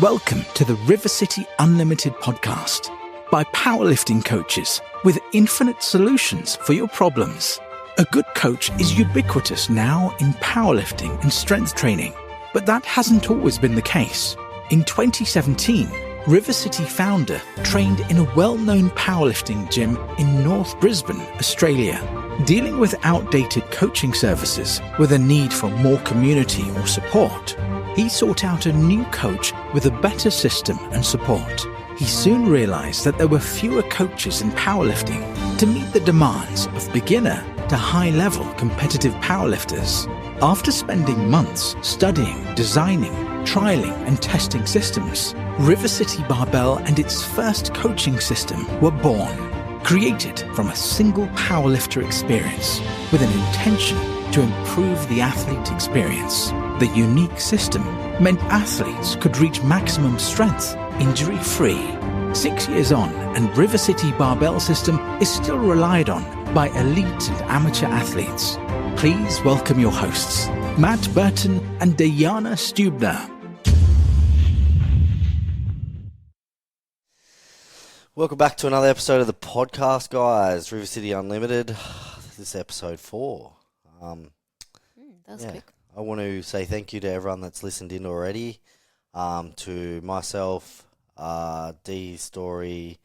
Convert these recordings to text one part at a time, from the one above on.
Welcome to the River City Unlimited podcast by powerlifting coaches with infinite solutions for your problems. A good coach is ubiquitous now in powerlifting and strength training, but that hasn't always been the case. In 2017, River City founder trained in a well-known powerlifting gym in North Brisbane, Australia. Dealing with outdated coaching services with a need for more community or support, he sought out a new coach with a better system and support. He soon realized that there were fewer coaches in powerlifting to meet the demands of beginner to high-level competitive powerlifters. After spending months studying, designing, trialing and testing systems, River City Barbell and its first coaching system were born. Created from a single powerlifter experience with an intention to improve the athlete experience. The unique system meant athletes could reach maximum strength injury-free. 6 years on, and River City Barbell System is still relied on by elite and amateur athletes. Please welcome your hosts, Matt Burton and Deyana Stubner. Welcome back to another episode of the podcast, guys. River City Unlimited. This is episode 4. That was quick. I want to say thank you to everyone that's listened in already. To myself, Dee's story,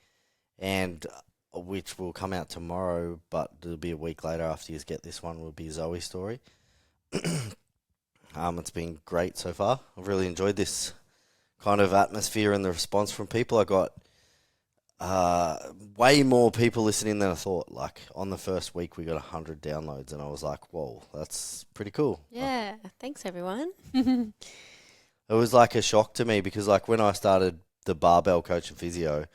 and which will come out tomorrow, but it'll be a week later after you get this one, will be Zoe's story. It's been great so far. I've really enjoyed this kind of atmosphere and the response from people. I got way more people listening than I thought. Like, on the first week, we got 100 downloads, and I was like, whoa, that's pretty cool. Yeah, thanks, everyone. It was like a shock to me because, like, when I started the Barbell Coach and Physio,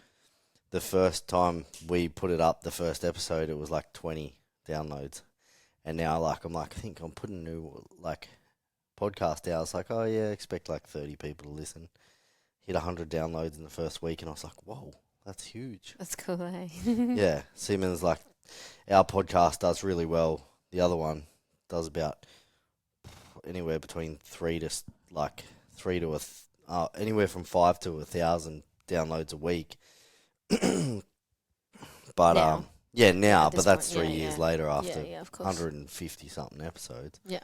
the first time we put it up, the first episode, it was like 20 downloads. And now, like, I think I'm putting a new, like, podcast out. I was like, oh, yeah, expect like 30 people to listen. Hit 100 downloads in the first week, and I was like, whoa. That's huge. That's cool, eh? Yeah. Siemens, like, our podcast does really well. The other one does about anywhere between anywhere from 5 to 1,000 downloads a week. But, now. Now, but that's point, 3 years later after of course. 150 something episodes. Yeah.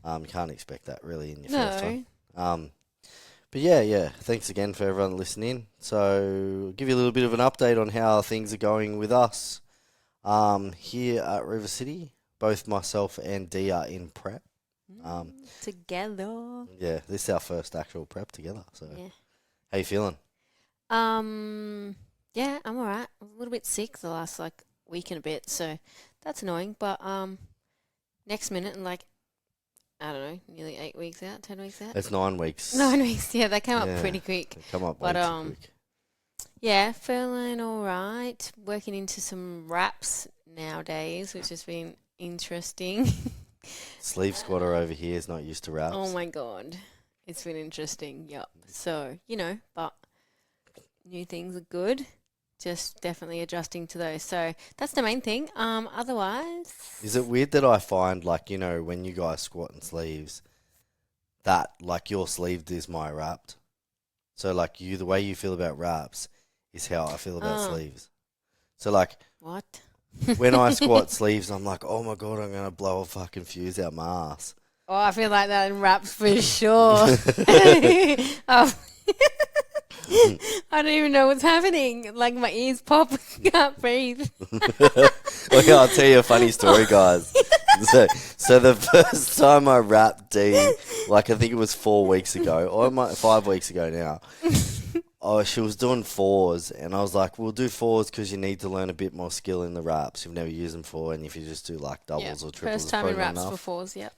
You can't expect that really in your first No. one. But yeah, thanks again for everyone listening. So, give you a little bit of an update on how things are going with us here at River City. Both myself and Dee are in prep. Together. Yeah, this is our first actual prep together. So, Yeah. How you feeling? Yeah, I'm alright. I'm a little bit sick the last week and a bit, so that's annoying. But next minute, and I don't know, nearly 8 weeks out, 10 weeks out. It's 9 weeks. 9 weeks, yeah, they came up pretty quick. They come up But way too quick. yeah, feeling all right. Working into some wraps nowadays, which has been interesting. Sleeve squatter over here is not used to wraps. Oh my god, it's been interesting. Yep. So but new things are good. Just definitely adjusting to those. So that's the main thing. Otherwise, is it weird that I find, when you guys squat in sleeves, that, your sleeved is my wrapped? So, the way you feel about wraps is how I feel about sleeves. So, what? when I squat sleeves, I'm like, oh my God, I'm going to blow a fucking fuse out my ass. Oh, I feel like that in wraps for sure. I don't even know what's happening. My ears pop. Can't breathe. Okay, I'll tell you a funny story, guys. So the first time I wrapped Dee, I think it was 4 weeks ago, or 5 weeks ago now. She was doing fours, and I was like, we'll do fours because you need to learn a bit more skill in the wraps. You've never used them before, and if you just do doubles or triples, first time in wraps enough. for fours, yep.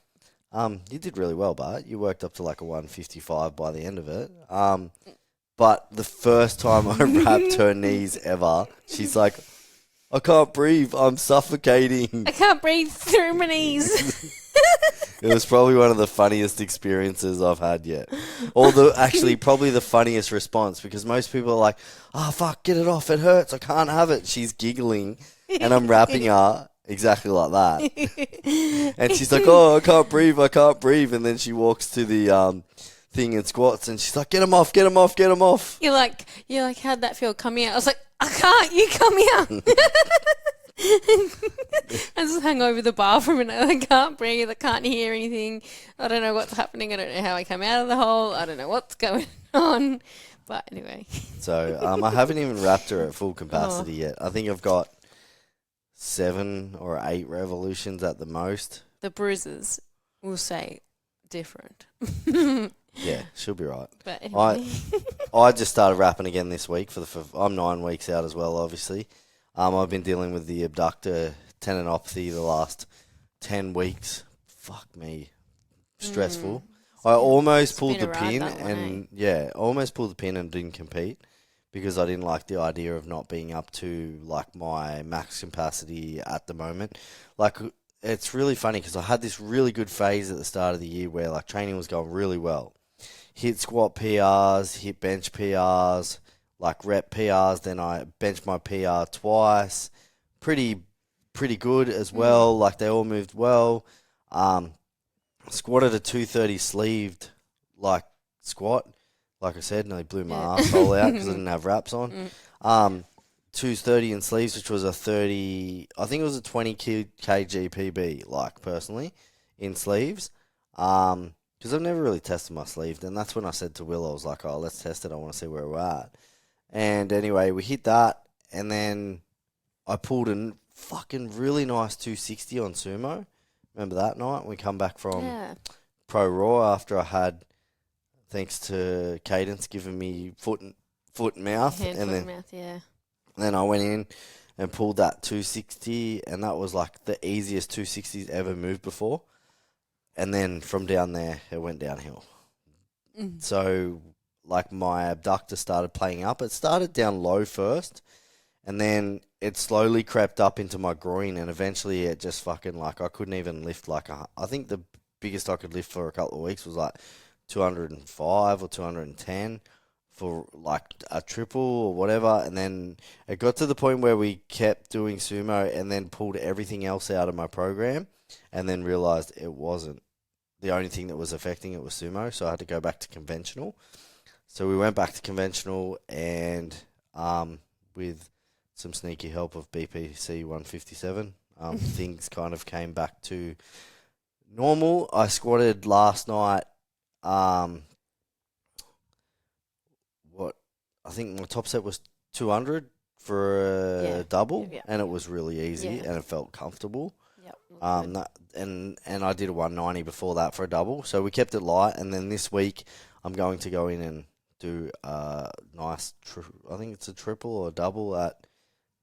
You did really well, Bart. You worked up to a 155 by the end of it. But the first time I wrapped her knees ever, she's like, I can't breathe. I'm suffocating. I can't breathe through my knees. It was probably one of the funniest experiences I've had yet. Or probably the funniest response, because most people are like, oh, fuck, get it off. It hurts. I can't have it. She's giggling, and I'm wrapping her exactly like that. And she's like, oh, I can't breathe. And then she walks to the thing in squats, and she's like, "Get him off, get him off, get him off." You're like, how'd that feel coming out? I was like, I can't. You come here. I just hung over the bar for a minute. I can't breathe. I can't hear anything. I don't know what's happening. I don't know how I come out of the hole. I don't know what's going on. But anyway. So I haven't even wrapped her at full capacity yet. I think I've got 7 or 8 revolutions at the most. The bruises will say different. Yeah, she'll be right. But anyway. I just started wrapping again this week. I'm 9 weeks out as well, obviously. I've been dealing with the abductor tendinopathy the last 10 weeks. Fuck me. Stressful. I almost pulled the pin almost pulled the pin and didn't compete because I didn't like the idea of not being up to like my max capacity at the moment. Like, it's really funny because I had this really good phase at the start of the year where like training was going really well. Hit squat PRs, hit bench PRs, like rep PRs. Then I benched my PR twice. Pretty good as well. Like, they all moved well. Squatted a 230 sleeved like squat. Like I said, nearly blew my arsehole out because I didn't have wraps on. 230 in sleeves, which was a 30. I think it was a 20 kg PB. Like, personally, in sleeves. Because I've never really tested my sleeve. And that's when I said to Will, I was like, "Oh, let's test it. I want to see where we're at." And anyway, we hit that, and then I pulled a fucking really nice 260 on sumo. Remember that night? We come back from Pro Raw after I had, thanks to Cadence, giving me foot and mouth. Then I went in and pulled that 260, and that was like the easiest 260s ever moved before. And then from down there, it went downhill. So, like, my abductor started playing up. It started down low first, and then it slowly crept up into my groin, and eventually it just fucking, like, I couldn't even lift, like, I think the biggest I could lift for a couple of weeks was, like, 205 or 210 for, like, a triple or whatever, and then it got to the point where we kept doing sumo and then pulled everything else out of my program and then realised it wasn't. The only thing that was affecting it was sumo, so I had to go back to conventional. So we went back to conventional, and with some sneaky help of BPC 157, things kind of came back to normal. I squatted last night. I think my top set was 200 for a double, and it was really easy and it felt comfortable. And I did a 190 before that for a double, so we kept it light. And then this week, I'm going to go in and do a nice, I think it's a triple or a double at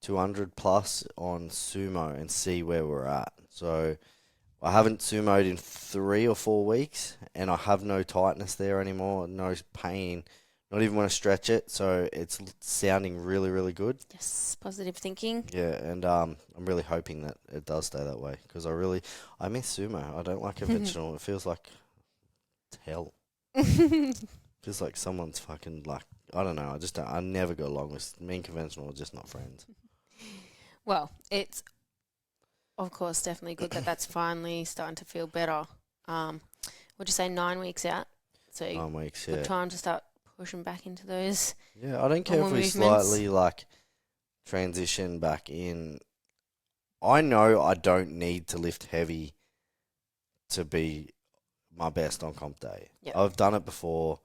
200 plus on sumo and see where we're at. So I haven't sumoed in 3 or 4 weeks, and I have no tightness there anymore, no pain, not even when I stretch it. So it's sounding really, really good. Yes, positive thinking. Yeah, and I'm really hoping that it does stay that way because I miss sumo. I don't like conventional. It feels like hell. Feels like someone's fucking, like, I don't know. I never go along with me and conventional. Are just not friends. Well, it's, of course, definitely good that that's finally starting to feel better. Would you say 9 weeks out? So 9 weeks, good time to start pushing back into those. Yeah, I don't care if we slightly, like, transition back in. I know I don't need to lift heavy to be my best on comp day. Yep. I've done it before.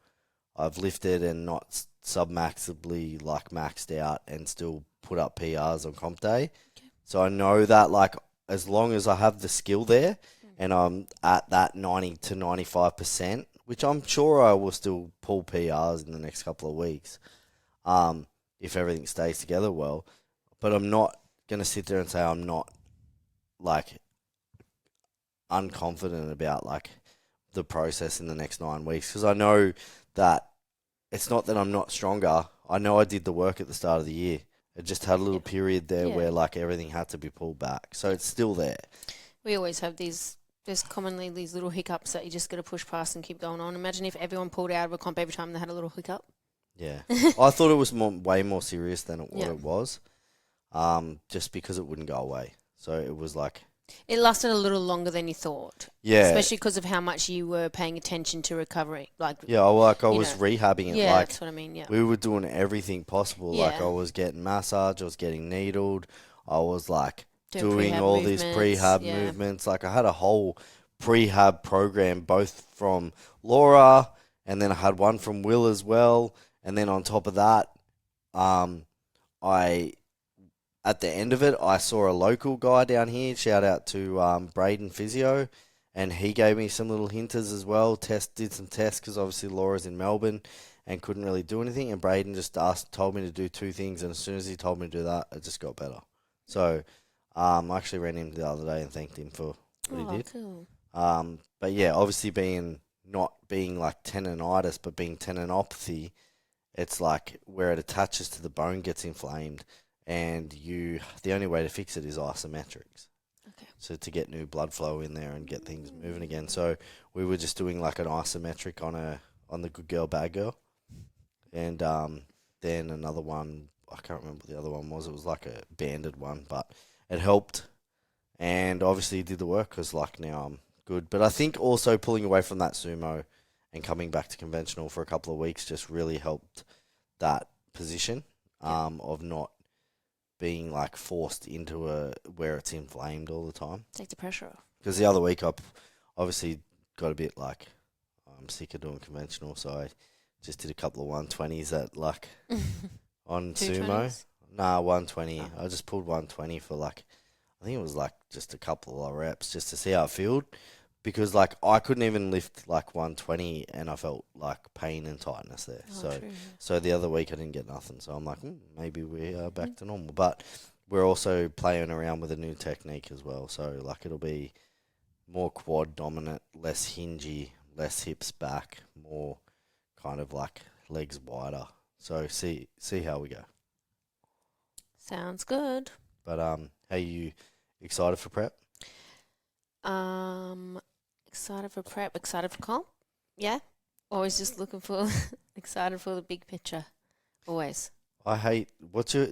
I've lifted and not sub-maxibly, like, maxed out and still put up PRs on comp day. Okay. So I know that, like, as long as I have the skill there and I'm at that 90 to 95%, which I'm sure I will still pull PRs in the next couple of weeks, if everything stays together well. But I'm not going to sit there and say I'm not, like, unconfident about, like, the process in the next 9 weeks, because I know that it's not that I'm not stronger. I know I did the work at the start of the year. It just had a little period there where, like, everything had to be pulled back. So it's still there. We always have there's commonly these little hiccups that you just got to push past and keep going on. Imagine if everyone pulled out of a comp every time they had a little hiccup. Yeah. I thought it was way more serious than what it was, just because it wouldn't go away. So it was like, It lasted a little longer than you thought. Yeah. Especially because of how much you were paying attention to recovery. Like, Yeah, I was rehabbing it. Yeah, like, that's what I mean, yeah. We were doing everything possible. Yeah. Like, I was getting massage, I was getting needled, I was, like, doing prehab all these prehab yeah. movements. Like, I had a whole prehab program, both from Laura, and then I had one from Will as well. And then on top of that, at the end of it, I saw a local guy down here. Shout out to Braden Physio, and he gave me some little hinters as well. Did some tests because obviously Laura's in Melbourne and couldn't really do anything. And Braden just told me to do 2 things, and as soon as he told me to do that, it just got better. So I actually ran him the other day and thanked him for what he did. Cool. But yeah, obviously not being like tendonitis, but being tendinopathy, it's like where it attaches to the bone gets inflamed. And the only way to fix it is isometrics. Okay. So to get new blood flow in there and get things moving again. So we were just doing like an isometric on the good girl, bad girl. And then another one, I can't remember what the other one was. It was like a banded one, but it helped. And obviously did the work because like now I'm good. But I think also pulling away from that sumo and coming back to conventional for a couple of weeks just really helped that position of not being like forced into where it's inflamed all the time. Take the pressure off. Because the other week I obviously got a bit like, I'm sick of doing conventional, so I just did a couple of 120s at like on sumo. 220s? Nah, 120. Oh. I just pulled 120 for like, I think it was like just a couple of reps just to see how it felt. Because like I couldn't even lift like 120 and I felt like pain and tightness there. So the other week I didn't get nothing. So I'm like, maybe we are back to normal. But we're also playing around with a new technique as well. So like it'll be more quad dominant, less hingy, less hips back, more kind of like legs wider. So see how we go. Sounds good. But are you excited for prep? Excited for prep, excited for comp. Yeah. Always just looking for, excited for the big picture. Always. I hate,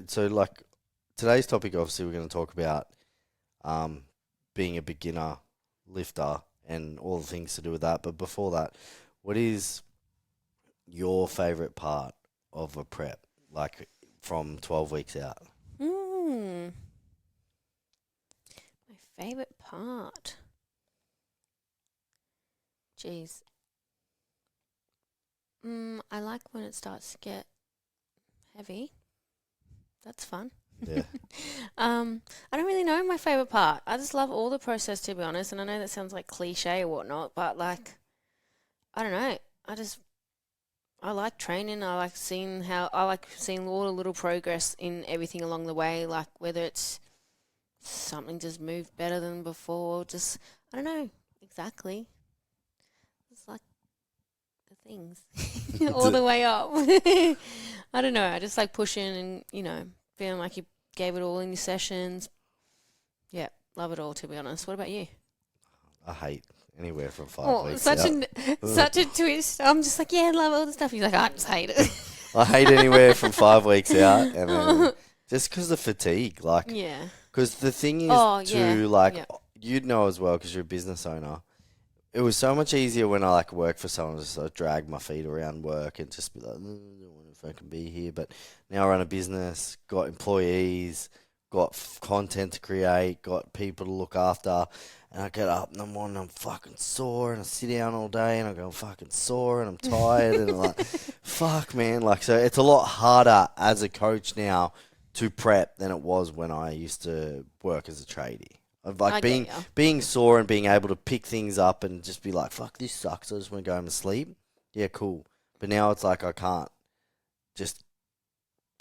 so like today's topic, obviously we're going to talk about being a beginner lifter and all the things to do with that. But before that, what is your favourite part of a prep, like from 12 weeks out? My favourite part. Jeez. I like when it starts to get heavy. That's fun. Yeah. I don't really know my favourite part. I just love all the process, to be honest. And I know that sounds like cliche or whatnot, but like, I don't know. I like training. I like seeing all the little progress in everything along the way. Like whether it's something just moved better than before. Just, I don't know exactly. It's like the things all the way up. I don't know. I just like pushing and, feeling like you gave it all in your sessions. Yeah, love it all, to be honest. What about you? I hate anywhere from 5 weeks such a twist. I'm just like, yeah, I love all the stuff. He's like, I just hate it. I hate anywhere from 5 weeks out, and then just because of fatigue, like, yeah. Because the thing is, you'd know as well because you're a business owner. It was so much easier when I like work for someone to just like, drag my feet around work and just be like, I don't know if I can be here. But now I run a business, got employees, got content to create, got people to look after. And I get up in the morning, I'm fucking sore, and I sit down all day, and I go, I'm fucking sore, and I'm tired, and I'm like, fuck, man. Like, so it's a lot harder as a coach now to prep than it was when I used to work as a tradie. Of like being sore and being able to pick things up and just be like, fuck, this sucks, I just want to go home and sleep. Yeah, cool. But now it's like I can't just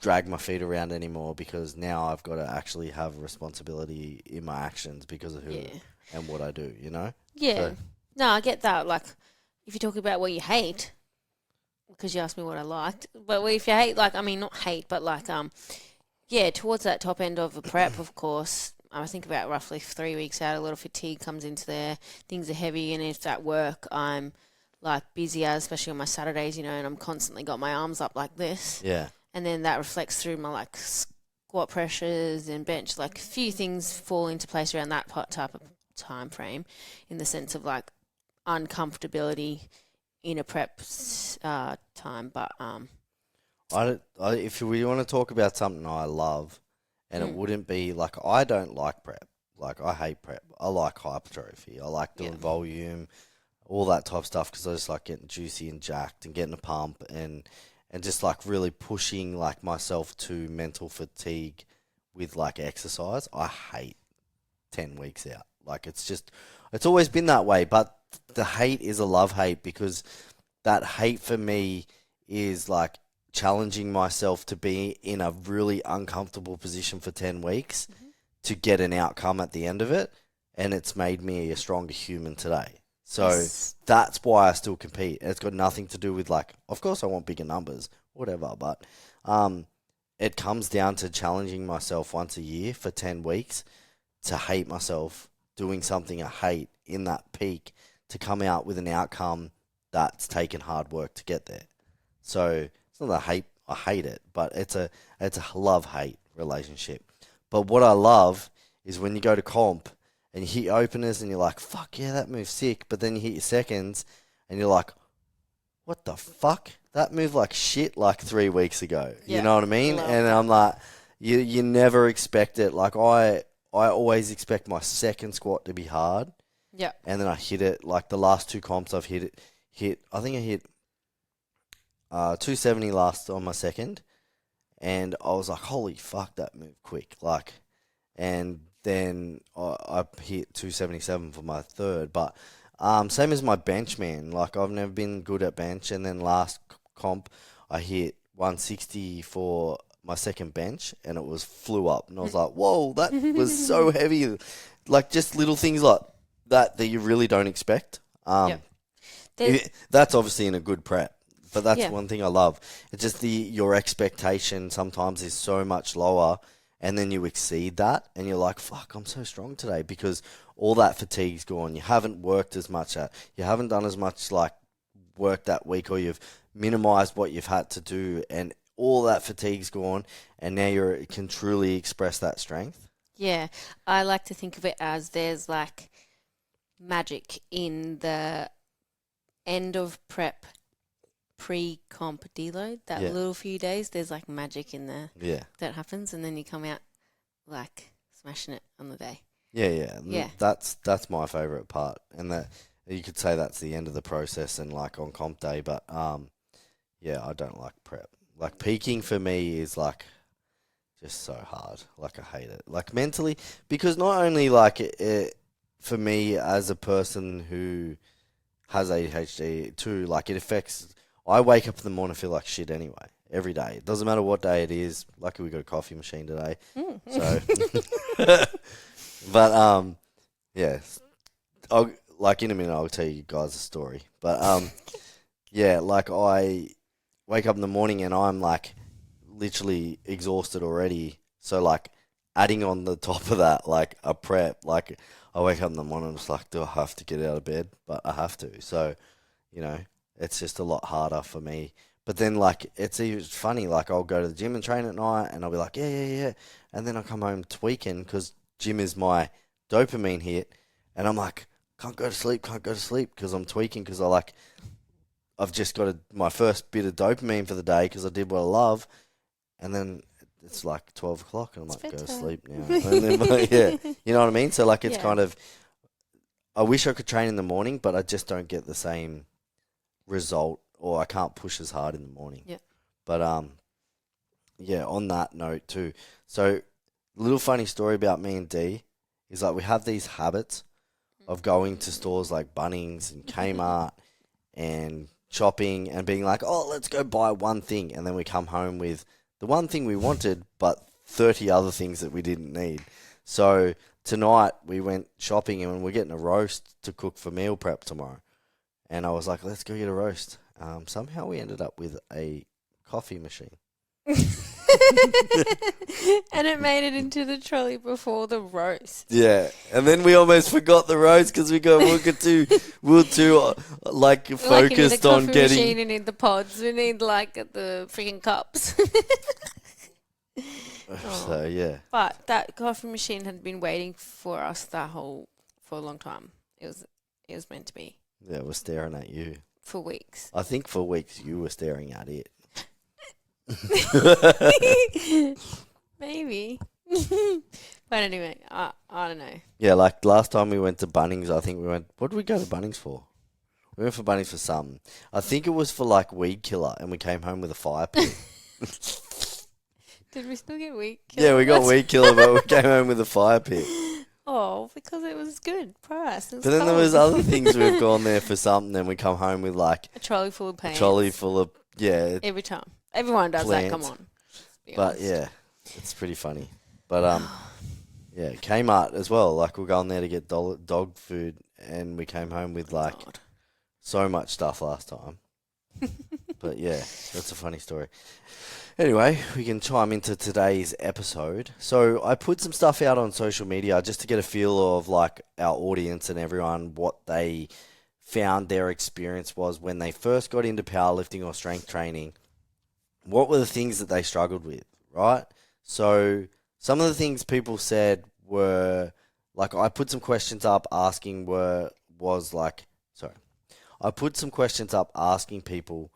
drag my feet around anymore because now I've got to actually have responsibility in my actions because of who and what I do, Yeah. So, no, I get that. Like, if you talk about what you hate, because you asked me what I liked, but if you hate, like, I mean, not hate, but like, towards that top end of a prep, of course, I think about roughly 3 weeks out, a lot of fatigue comes into there. Things are heavy, and if at work I'm like busier, especially on my Saturdays, and I'm constantly got my arms up like this. Yeah. And then that reflects through my like squat pressures and bench, like a few things fall into place around that type of time frame, in the sense of like uncomfortability in a prep time. But if we want to talk about something I love, and it wouldn't be like, I don't like prep. Like, I hate prep. I like hypertrophy. I like doing volume, all that type of stuff, because I just like getting juicy and jacked and getting a pump and just like really pushing like myself to mental fatigue with like exercise. I hate 10 weeks out. Like, it's always been that way, but the hate is a love-hate, because that hate for me is like challenging myself to be in a really uncomfortable position for 10 weeks to get an outcome at the end of it, and it's made me a stronger human today. So that's why I still compete. It's got nothing to do with like, of course I want bigger numbers, whatever, but it comes down to challenging myself once a year for 10 weeks to hate myself doing something I hate in that peak, to come out with an outcome that's taken hard work to get there. So it's not that I hate it, but it's a love-hate relationship. But what I love is when you go to comp and you hit your openers and you're like, fuck yeah, that move's sick. But then you hit your seconds and you're like, what the fuck? That moved like shit like 3 weeks ago. Yeah, you know what I mean? And I'm like, you never expect it. Like, I always expect my second squat to be hard. Yeah. And then I hit it. Like, the last two comps I've hit, I think I hit 270 last on my second. And I was like, holy fuck, that moved quick. Like, and then I hit 277 for my third. But same as my bench, man. Like, I've never been good at bench. And then last comp, I hit 160 for my second bench, and it flew up. And I was like, whoa, that was so heavy. Like, just little things like that you really don't expect. That's obviously in a good prep. But that's one thing I love. It's just your expectation sometimes is so much lower, and then you exceed that, and you're like, fuck, I'm so strong today, because all that fatigue's gone. You haven't worked as much. You haven't done as much like work that week, or you've minimized what you've had to do, and all that fatigue's gone, and now you can truly express that strength. Yeah, I like to think of it as there's like magic in the end of prep, pre-comp deload, that little few days, there's like magic in there that happens, and then you come out like smashing it on the day. Yeah. That's my favourite part, and that you could say that's the end of the process and like on comp day, but I don't like prep. Like, peaking for me is like just so hard. Like, I hate it. Like, mentally, because not only like it for me as a person who has ADHD too, like, it affects. I wake up in the morning and feel like shit anyway, every day. It doesn't matter what day it is. Luckily, we got a coffee machine today. So, but, in a minute, I'll tell you guys a story. But, like, I wake up in the morning and I'm, like, literally exhausted already. So, like, adding on the top of that, like, a prep, like, I wake up in the morning and it's like, do I have to get out of bed? But I have to. So, it's just a lot harder for me. But then, like, it's funny. Like, I'll go to the gym and train at night, and I'll be like, yeah. And then I come home tweaking because gym is my dopamine hit. And I'm like, can't go to sleep because I'm tweaking because I've just got my first bit of dopamine for the day because I did what I love. And then it's like 12 o'clock, and I'm like, go to sleep now. And then, you know what I mean? So, like, it's kind of, I wish I could train in the morning, but I just don't get the same result, or I can't push as hard in the morning. Yeah. But on that note too. So, a little funny story about me and Dee is like we have these habits of going to stores like Bunnings and Kmart and shopping and being like, oh, let's go buy one thing, and then we come home with the one thing we wanted, but 30 other things that we didn't need. So tonight we went shopping and we're getting a roast to cook for meal prep tomorrow. And I was like, let's go get a roast. Somehow we ended up with a coffee machine. And it made it into the trolley before the roast. Yeah. And then we almost forgot the roast because we were too like focused on getting. Machine, we need the pods. We need like the freaking cups. So yeah, But that coffee machine had been waiting for us for a long time. It was meant to be yeah, we're staring at you. for weeks. I think for weeks you were staring at it. Maybe. But anyway, I don't know. Yeah, like last time we went to Bunnings, I think we went. What did we go to Bunnings for? We went for Bunnings for something. I think it was for like weed killer, and we came home with a fire pit. Did we still get weed Yeah, killer? we got weed killer, but we came home with a fire pit. Oh, because it was good price. It was But then there cold. was other things we've gone there for something, and we come home with like A trolley full of a paints. trolley full of Every time. Everyone does that, come plants. on. Be But honest. yeah, it's pretty funny. But yeah, Kmart as well. Like we're going there to get dog food, and we came home with like God. so much stuff last time. But yeah, that's a funny story. Anyway, we can chime into today's episode. So I put some stuff out on social media just to get a feel of like our audience and everyone what they found their experience was when they first got into powerlifting or strength training. What were the things that they struggled with, right? So some of the things people said were like I put some questions up asking I put some questions up asking people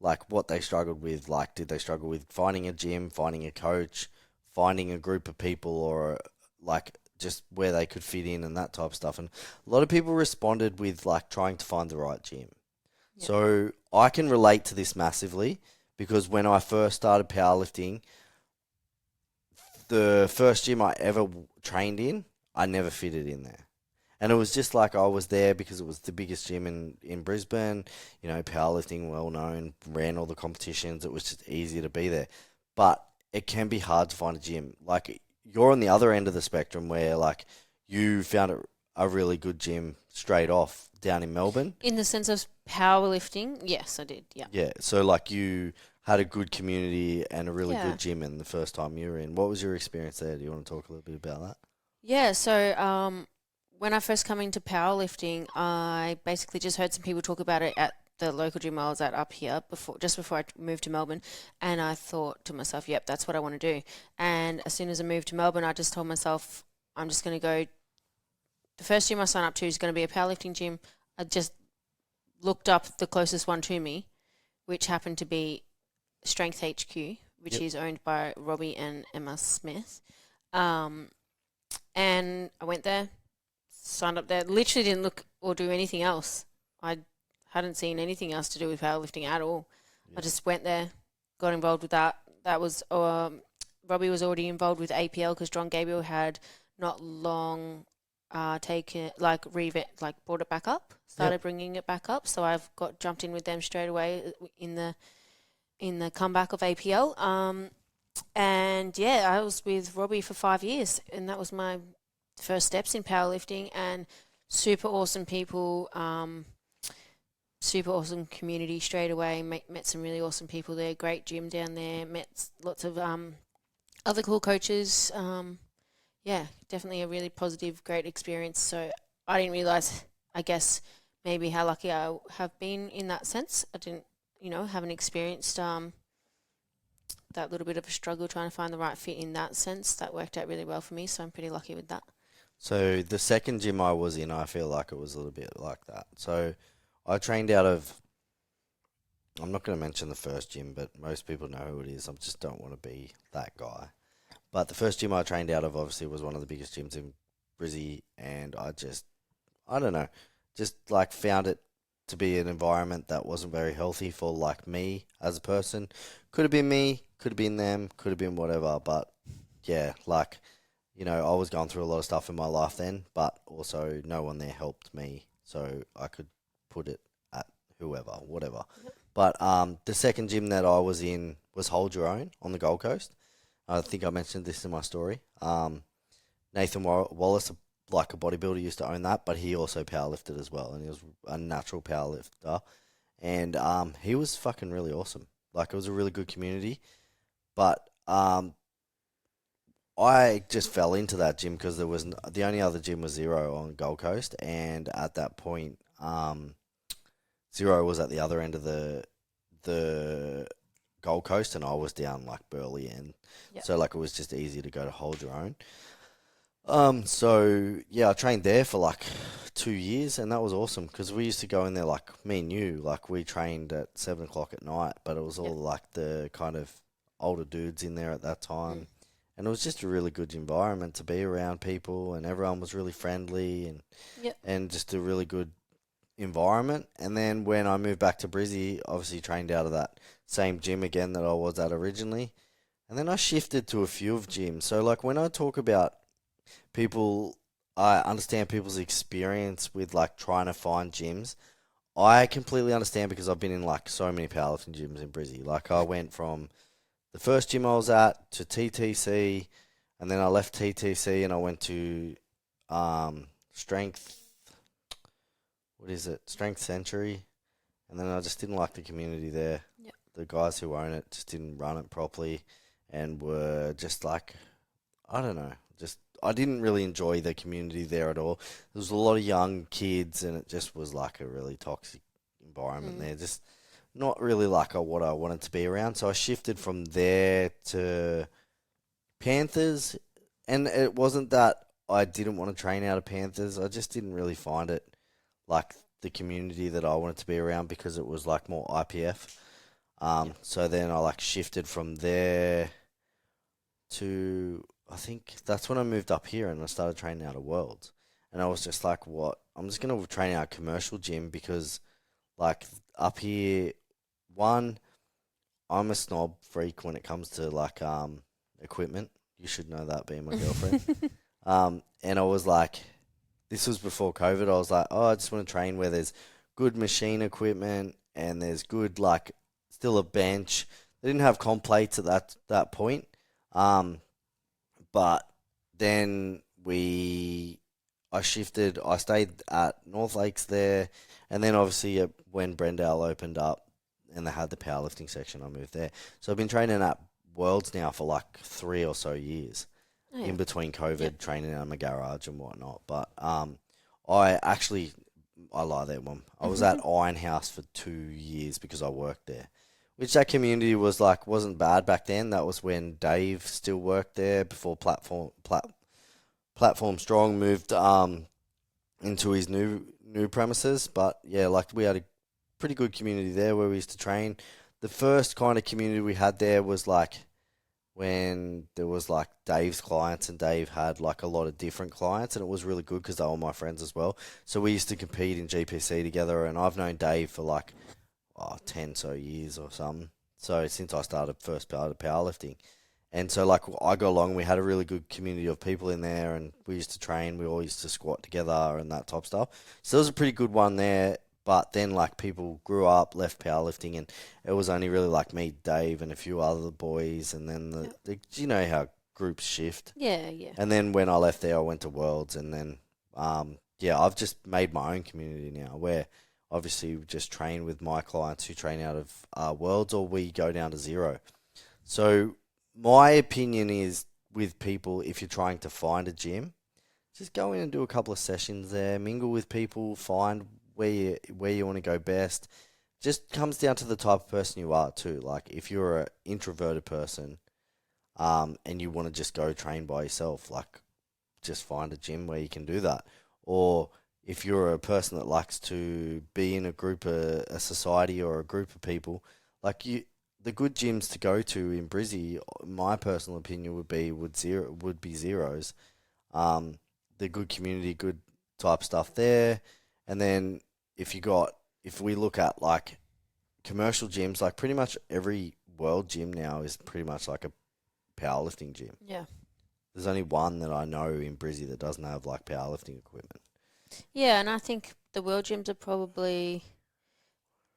like what they struggled with. Like, did they struggle with finding a gym, finding a coach, finding a group of people, or like just where they could fit in and that type of stuff. And a lot of people responded with like trying to find the right gym. Yeah. So I can relate to this massively because when I first started powerlifting, the first gym I ever trained in, I never fitted in there. And it was just like I was there because it was the biggest gym in Brisbane, you know, powerlifting, well known, ran all the competitions. It was just easy to be there. But it can be hard to find a gym. Like you're on the other end of the spectrum where like you found a really good gym straight off down in Melbourne. In the sense of powerlifting, yes, I did. Yeah. Yeah. So like you had a good community and a really Yeah. good gym in the first time you were in. What was your experience there? Do you want to talk a little bit about that? Yeah, so when I first come into powerlifting, I basically just heard some people talk about it at the local gym I was at up here just before I moved to Melbourne, and I thought to myself, yep, that's what I want to do. And as soon as I moved to Melbourne, I just told myself, I'm just going to go. The first gym I sign up to is going to be a powerlifting gym. I just looked up the closest one to me, which happened to be Strength HQ, which Yep. is owned by Robbie and Emma Smith. And I went there, signed up there, literally didn't look or do anything else. I hadn't seen anything else to do with powerlifting at all. I just went there, got involved with that. That was Robbie was already involved with APL because John Gabriel had not long brought it back up, started bringing it back up. So I've jumped in with them straight away in the comeback of APL. And yeah, I was with Robbie for 5 years, and that was my first steps in powerlifting. And super awesome people, super awesome community straight away. Met some really awesome people there. Great gym down there. Met lots of other cool coaches. Yeah, definitely a really positive, great experience. So I didn't realize, I guess, maybe how lucky I have been in that sense. I didn't, haven't experienced that little bit of a struggle trying to find the right fit in that sense. That worked out really well for me, so I'm pretty lucky with that. So the second gym I was in, I feel like it was a little bit like that. So I trained out of, I'm not going to mention the first gym, but most people know who it is. I just don't want to be that guy. But the first gym I trained out of obviously was one of the biggest gyms in Brizzy, and I don't know, just like found it to be an environment that wasn't very healthy for like me as a person. Could have been me, could have been them, could have been whatever, but yeah, like, I was going through a lot of stuff in my life then, but also no one there helped me, so I could put it at whoever, whatever. Yep. But the second gym that I was in was Hold Your Own on the Gold Coast. I think I mentioned this in my story. Nathan Wallace, like a bodybuilder, used to own that, but he also powerlifted as well, and he was a natural powerlifter. And he was fucking really awesome. Like, it was a really good community. But I just fell into that gym because there was the only other gym was Zero on Gold Coast, and at that point, Zero was at the other end of the Gold Coast, and I was down like Burleigh End. Yep. So like it was just easy to go to Hold Your Own. So yeah, I trained there for like 2 years, and that was awesome because we used to go in there like me and you, like we trained at 7 o'clock at night, but it was all like the kind of older dudes in there at that time, and it was just a really good environment to be around people, and everyone was really friendly and just a really good environment. And then when I moved back to Brizzy, obviously trained out of that same gym again that I was at originally, and then I shifted to a few of gyms. So like when I talk about people, I understand people's experience with like trying to find gyms. I completely understand because I've been in like so many powerlifting gyms in Brizzy. Like I went from the first gym I was at to TTC, and then I left TTC and I went to Strength. What is it? Strength Century, and then I just didn't like the community there. Yep. The guys who own it just didn't run it properly, and were just like, I don't know, just I didn't really enjoy the community there at all. There was a lot of young kids, and it just was like a really toxic environment there. Just not really like what I wanted to be around. So I shifted from there to Panthers, and it wasn't that I didn't want to train out of Panthers. I just didn't really find it like the community that I wanted to be around because it was like more IPF. So then I like shifted from there to, I think that's when I moved up here and I started training out of Worlds. And I was just like, what? I'm just going to train out a commercial gym because like up here, one, I'm a snob freak when it comes to like equipment. You should know that being my girlfriend. And I was like, this was before COVID. I was like, oh, I just want to train where there's good machine equipment and there's good like still a bench. They didn't have comp plates at that point. But then I shifted. I stayed at North Lakes there, and then obviously when Brendale opened up and they had the powerlifting section, I moved there. So I've been training at Worlds now for like 3 or so years. Oh, yeah. In between COVID, Yep. training out of my garage and whatnot. But I lie there, Mum. I was at Iron House for 2 years because I worked there, which that community was like wasn't bad back then. That was when Dave still worked there before Platform Strong moved into his new premises. But yeah, like we had a pretty good community there where we used to train. The first kind of community we had there was like when there was like Dave's clients, and Dave had like a lot of different clients, and it was really good because they were my friends as well. So we used to compete in GPC together, and I've known Dave for like 10 so years or something. So since I started powerlifting. And so like I got along, we had a really good community of people in there, and we used to train, we all used to squat together and that type of stuff. So it was a pretty good one there. But then like people grew up, left powerlifting, and it was only really like me, Dave, and a few other boys, and then you know how groups shift. Yeah. And then when I left there, I went to Worlds, and then I've just made my own community now where obviously we just train with my clients who train out of Worlds, or we go down to zero. So my opinion is with people, if you're trying to find a gym, just go in and do a couple of sessions there, mingle with people, find where you want to go best. Just comes down to the type of person you are too. Like if you're an introverted person, and you want to just go train by yourself, like just find a gym where you can do that. Or if you're a person that likes to be in a group, a society or a group of people, like the good gyms to go to in Brizzy, my personal opinion would be Zeros. The good community, good type stuff there. And then if we look at like commercial gyms, like pretty much every world gym now is pretty much like a powerlifting gym. Yeah. There's only one that I know in Brizzy that doesn't have like powerlifting equipment. Yeah, and I think the world gyms are probably,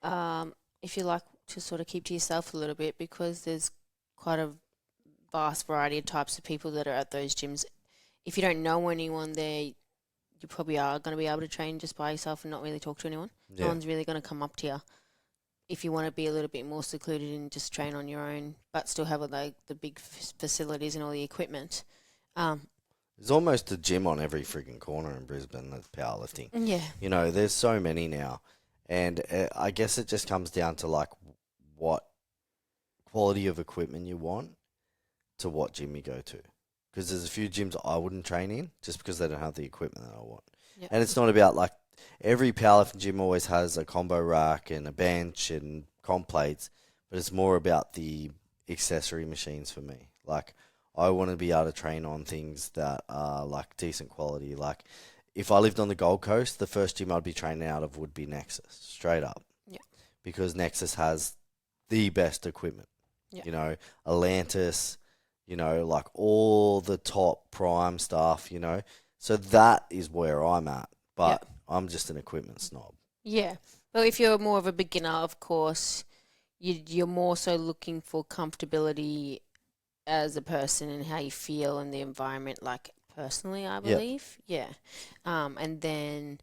if you like to sort of keep to yourself a little bit, because there's quite a vast variety of types of people that are at those gyms. If you don't know anyone there, you probably are going to be able to train just by yourself and not really talk to anyone. Yeah. No one's really going to come up to you. If you want to be a little bit more secluded and just train on your own, but still have like the big facilities and all the equipment. There's almost a gym on every freaking corner in Brisbane that's powerlifting. Yeah. You know, there's so many now. And I guess it just comes down to like what quality of equipment you want to what gym you go to. Because there's a few gyms I wouldn't train in just because they don't have the equipment that I want. Yep. And it's not about like every powerlifting gym always has a combo rack and a bench and comp plates, but it's more about the accessory machines for me. Like I want to be able to train on things that are like decent quality. Like if I lived on the Gold Coast, the first gym I'd be training out of would be Nexus, straight up. Yeah. Because Nexus has the best equipment. Yeah. You know, Atlantis, you know, like all the top prime stuff, you know. So that is where I'm at. But I'm just an equipment snob. Yeah. Well, if you're more of a beginner, of course, you're more so looking for comfortability as a person and how you feel in the environment, like personally, I believe. Yeah. And then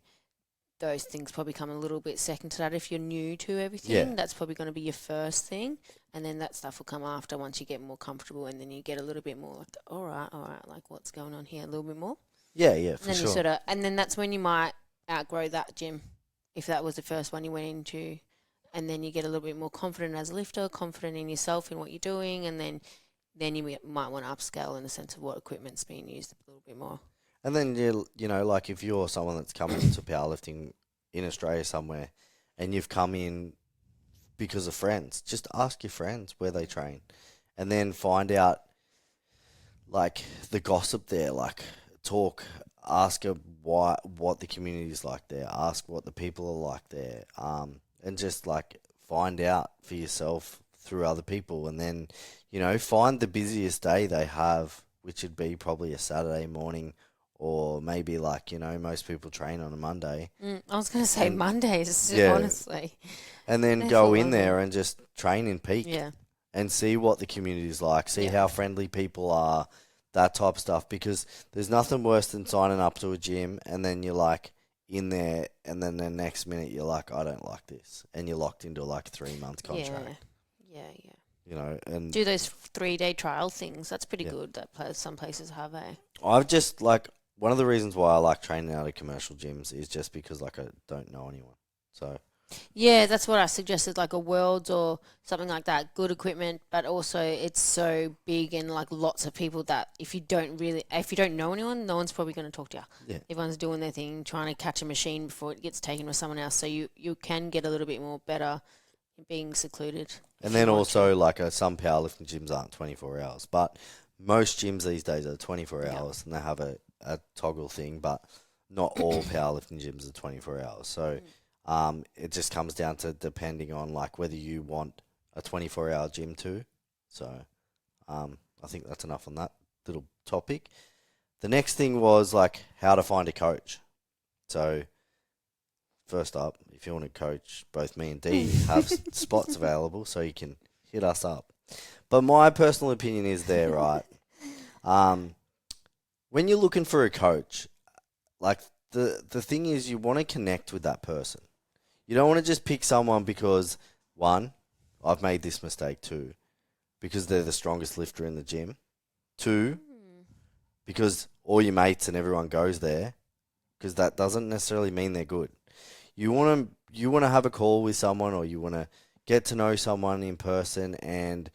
those things probably come a little bit second to that. If you're new to everything, that's probably going to be your first thing. And then that stuff will come after once you get more comfortable, and then you get a little bit more like, all right, like what's going on here a little bit more. Yeah, for sure. And then that's when you might outgrow that gym if that was the first one you went into. And then you get a little bit more confident as a lifter, confident in yourself, in what you're doing, and then you might want to upscale in the sense of what equipment's being used a little bit more. And then, you know, like if you're someone that's coming into powerlifting in Australia somewhere and you've come in because of friends, just ask your friends where they train and then find out, like, the gossip there, like, ask what the community is like there, ask what the people are like there, and just, like, find out for yourself through other people. And then, you know, find the busiest day they have, which would be probably a Saturday morning, or maybe, like, you know, most people train on a Monday. I was going to say Mondays, honestly. And then go in there and just train in peak. Yeah. And see what the community is like, see how friendly people are, that type of stuff. Because there's nothing worse than signing up to a gym and then you're, like, in there and then the next minute you're like, I don't like this. And you're locked into, like, a 3-month contract. Yeah. You know, and do those 3-day trial things. That's pretty good that some places have, I've just, like, one of the reasons why I like training out of commercial gyms is just because, like, I don't know anyone. So yeah, that's what I suggested, like a Worlds or something like that. Good equipment, but also it's so big and like lots of people that if you don't know anyone, no one's probably going to talk to you. Yeah. Everyone's doing their thing, trying to catch a machine before it gets taken with someone else. So you can get a little bit more better being secluded. And then also, like, some powerlifting gyms aren't 24 hours, but most gyms these days are 24 hours and they have a toggle thing, but not all powerlifting gyms are 24 hours. So it just comes down to depending on, like, whether you want a 24-hour gym too. So I think that's enough on that little topic. The next thing was, like, how to find a coach. So first up, if you want to coach, both me and Dee have spots available, so you can hit us up. But my personal opinion is there, right? When you're looking for a coach, like, the thing is you want to connect with that person. You don't want to just pick someone because, one, I've made this mistake too, because they're the strongest lifter in the gym. Two, because all your mates and everyone goes there, because that doesn't necessarily mean they're good. You want to have a call with someone, or you want to get to know someone in person and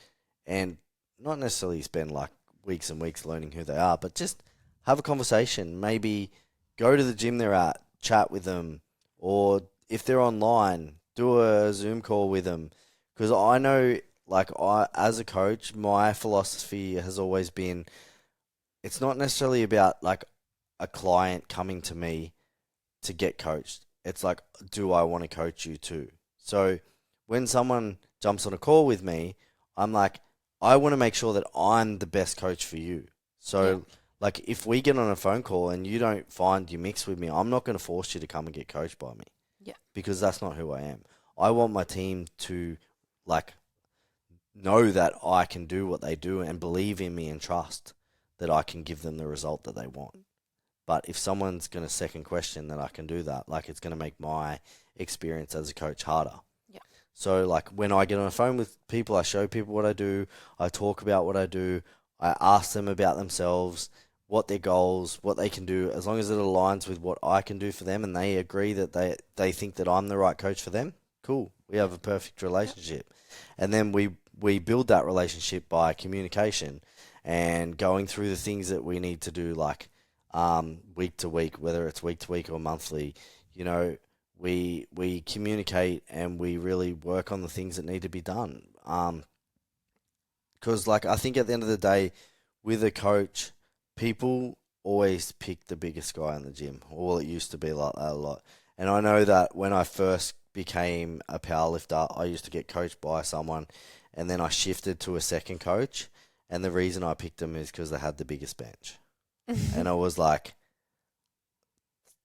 not necessarily spend, like, weeks and weeks learning who they are, but just have a conversation. Maybe go to the gym they're at, chat with them, or if they're online, do a Zoom call with them. Because I know, like, as a coach, my philosophy has always been, it's not necessarily about, like, a client coming to me to get coached. It's like, do I want to coach you too? So when someone jumps on a call with me, I'm like, I want to make sure that I'm the best coach for you. So, like, if we get on a phone call and you don't find you mix with me, I'm not going to force you to come and get coached by me. Yeah. Because that's not who I am. I want my team to, like, know that I can do what they do and believe in me and trust that I can give them the result that they want. But if someone's going to second question that I can do that, like, it's going to make my experience as a coach harder. Yeah. So, like, when I get on the phone with people, I show people what I do, I talk about what I do, I ask them about themselves, what their goals, what they can do, as long as it aligns with what I can do for them and they agree that they think that I'm the right coach for them, cool. We have a perfect relationship. And then we we build that relationship by communication and going through the things that we need to do, like week to week, whether it's week to week or monthly. You know, we communicate and we really work on the things that need to be done. Because, like, I think at the end of the day, with a coach, people always pick the biggest guy in the gym. Well, it used to be like that a lot. And I know that when I first became a powerlifter, I used to get coached by someone, and then I shifted to a second coach. And the reason I picked them is because they had the biggest bench. And I was like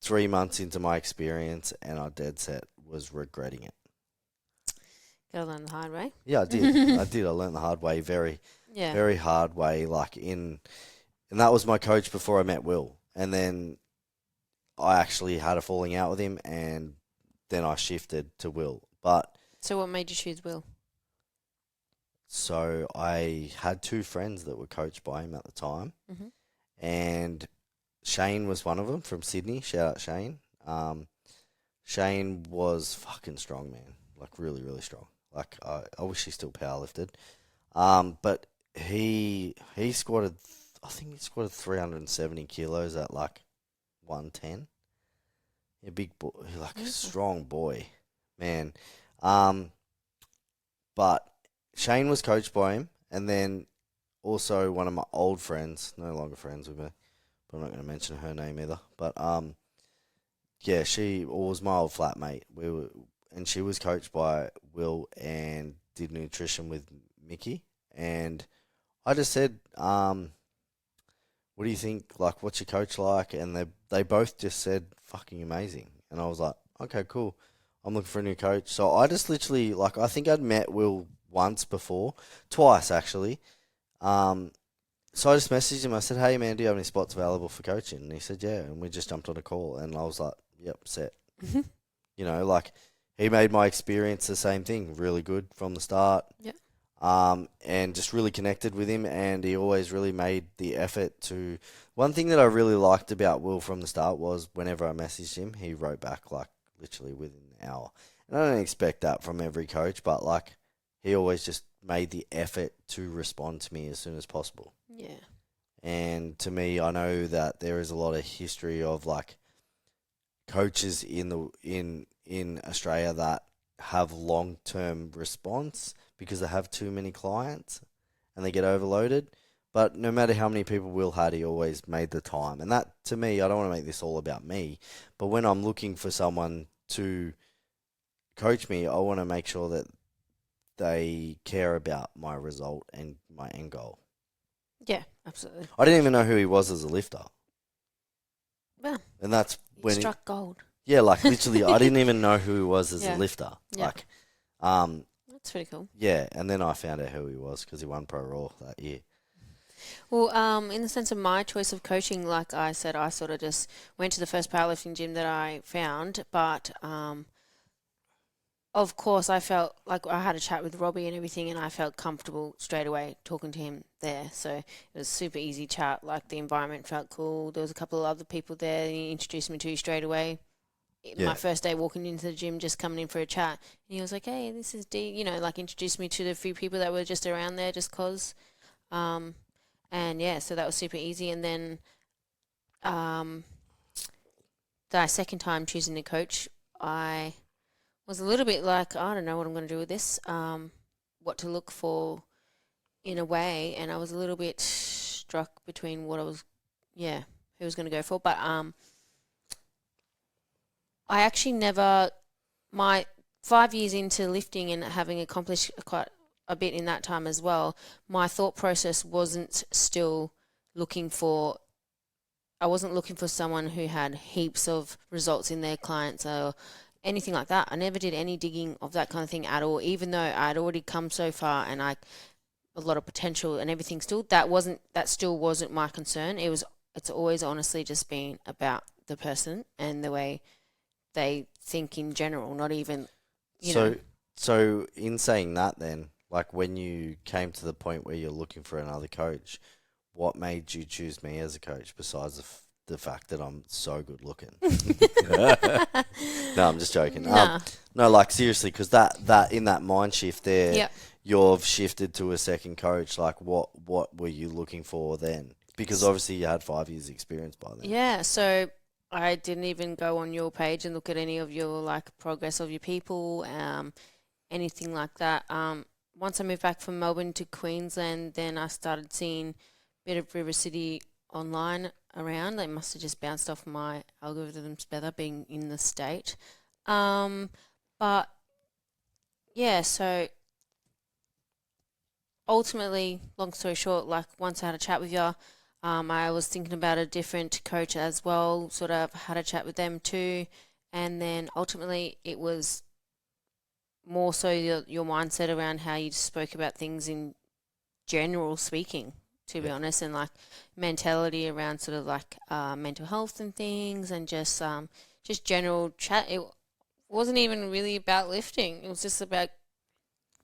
3 months into my experience, and I dead set was regretting it. Gotta learn the hard way. Yeah, I did. I learned the hard way, very hard way. And that was my coach before I met Will. And then I actually had a falling out with him, and then I shifted to Will. But so what made you choose Will? So I had 2 friends that were coached by him at the time, and Shane was one of them from Sydney. Shout out Shane. Shane was fucking strong, man. Like, really, really strong. Like, I wish he still powerlifted. But he squatted, I think he squatted 370 kilos at like 110. A big boy, like a strong boy, man. But Shane was coached by him, and then also one of my old friends, no longer friends with me, but I'm not going to mention her name either. But yeah, she was my old flatmate. And she was coached by Will and did nutrition with Mickey. And I just said, what do you think? Like, what's your coach like? And they both just said, fucking amazing. And I was like, okay, cool. I'm looking for a new coach. So I just literally, like, I think I'd met Will once before, twice actually. So I just messaged him. I said, hey, man, do you have any spots available for coaching? And he said, yeah. And we just jumped on a call. And I was like, yep, set. You know, like, he made my experience the same thing, really good from the start. Yeah. And just really connected with him, and he always really made the effort to... One thing that I really liked about Will from the start was whenever I messaged him, he wrote back, like, literally within an hour. And I don't expect that from every coach, but, like, he always just made the effort to respond to me as soon as possible. Yeah. And to me, I know that there is a lot of history of, like, coaches in Australia that have long-term response because they have too many clients and they get overloaded. But no matter how many people Will had, he always made the time. And that, to me, I don't want to make this all about me, but when I'm looking for someone to coach me, I want to make sure that they care about my result and my end goal. Yeah, absolutely. I didn't even know who he was as a lifter. Well, and that's when he struck gold. Yeah, like, literally, I didn't even know who he was as a lifter. Yeah. Like, that's pretty cool. Yeah, and then I found out who he was because he won Pro Raw that year. Well, in the sense of my choice of coaching, like I said, I sort of just went to the first powerlifting gym that I found, but of course I felt like I had a chat with Robbie and everything, and I felt comfortable straight away talking to him there. So it was a super easy chat. Like, the environment felt cool. There was a couple of other people there, and he introduced me to straight away. Yeah. My first day walking into the gym, just coming in for a chat, and he was like, hey, this is D, you know, like, introduced me to the few people that were just around there just cause. And yeah, so that was super easy. And then the second time choosing a coach, I was a little bit like, I don't know what I'm going to do with this, what to look for in a way. And I was a little bit struck between what I was, who I was going to go for. But I actually never, my 5 years into lifting and having accomplished quite a bit in that time as well, my thought process wasn't still looking for, I wasn't looking for someone who had heaps of results in their clients or anything like that. I never did any digging of that kind of thing at all, even though I'd already come so far and a lot of potential and everything still, that still wasn't my concern. It's always honestly just been about the person and the way they think in general, not even, you know. So in saying that then, like, when you came to the point where you're looking for another coach, what made you choose me as a coach besides the fact that I'm so good looking? No, I'm just joking. No, like, seriously, because that in that mind shift there, you've shifted to a second coach, like what were you looking for then? Because obviously you had 5 years experience by then. Yeah, so I didn't even go on your page and look at any of your like progress of your people, anything like that. Once I moved back from Melbourne to Queensland, then I started seeing a bit of River City online around. They must have just bounced off my algorithms better being in the state. But yeah, so ultimately, long story short, like once I had a chat with you, I was thinking about a different coach as well, sort of had a chat with them too. And then ultimately it was more so your mindset around how you spoke about things in general speaking, to be honest, and like mentality around sort of like mental health and things, and just general chat. It wasn't even really about lifting. It was just about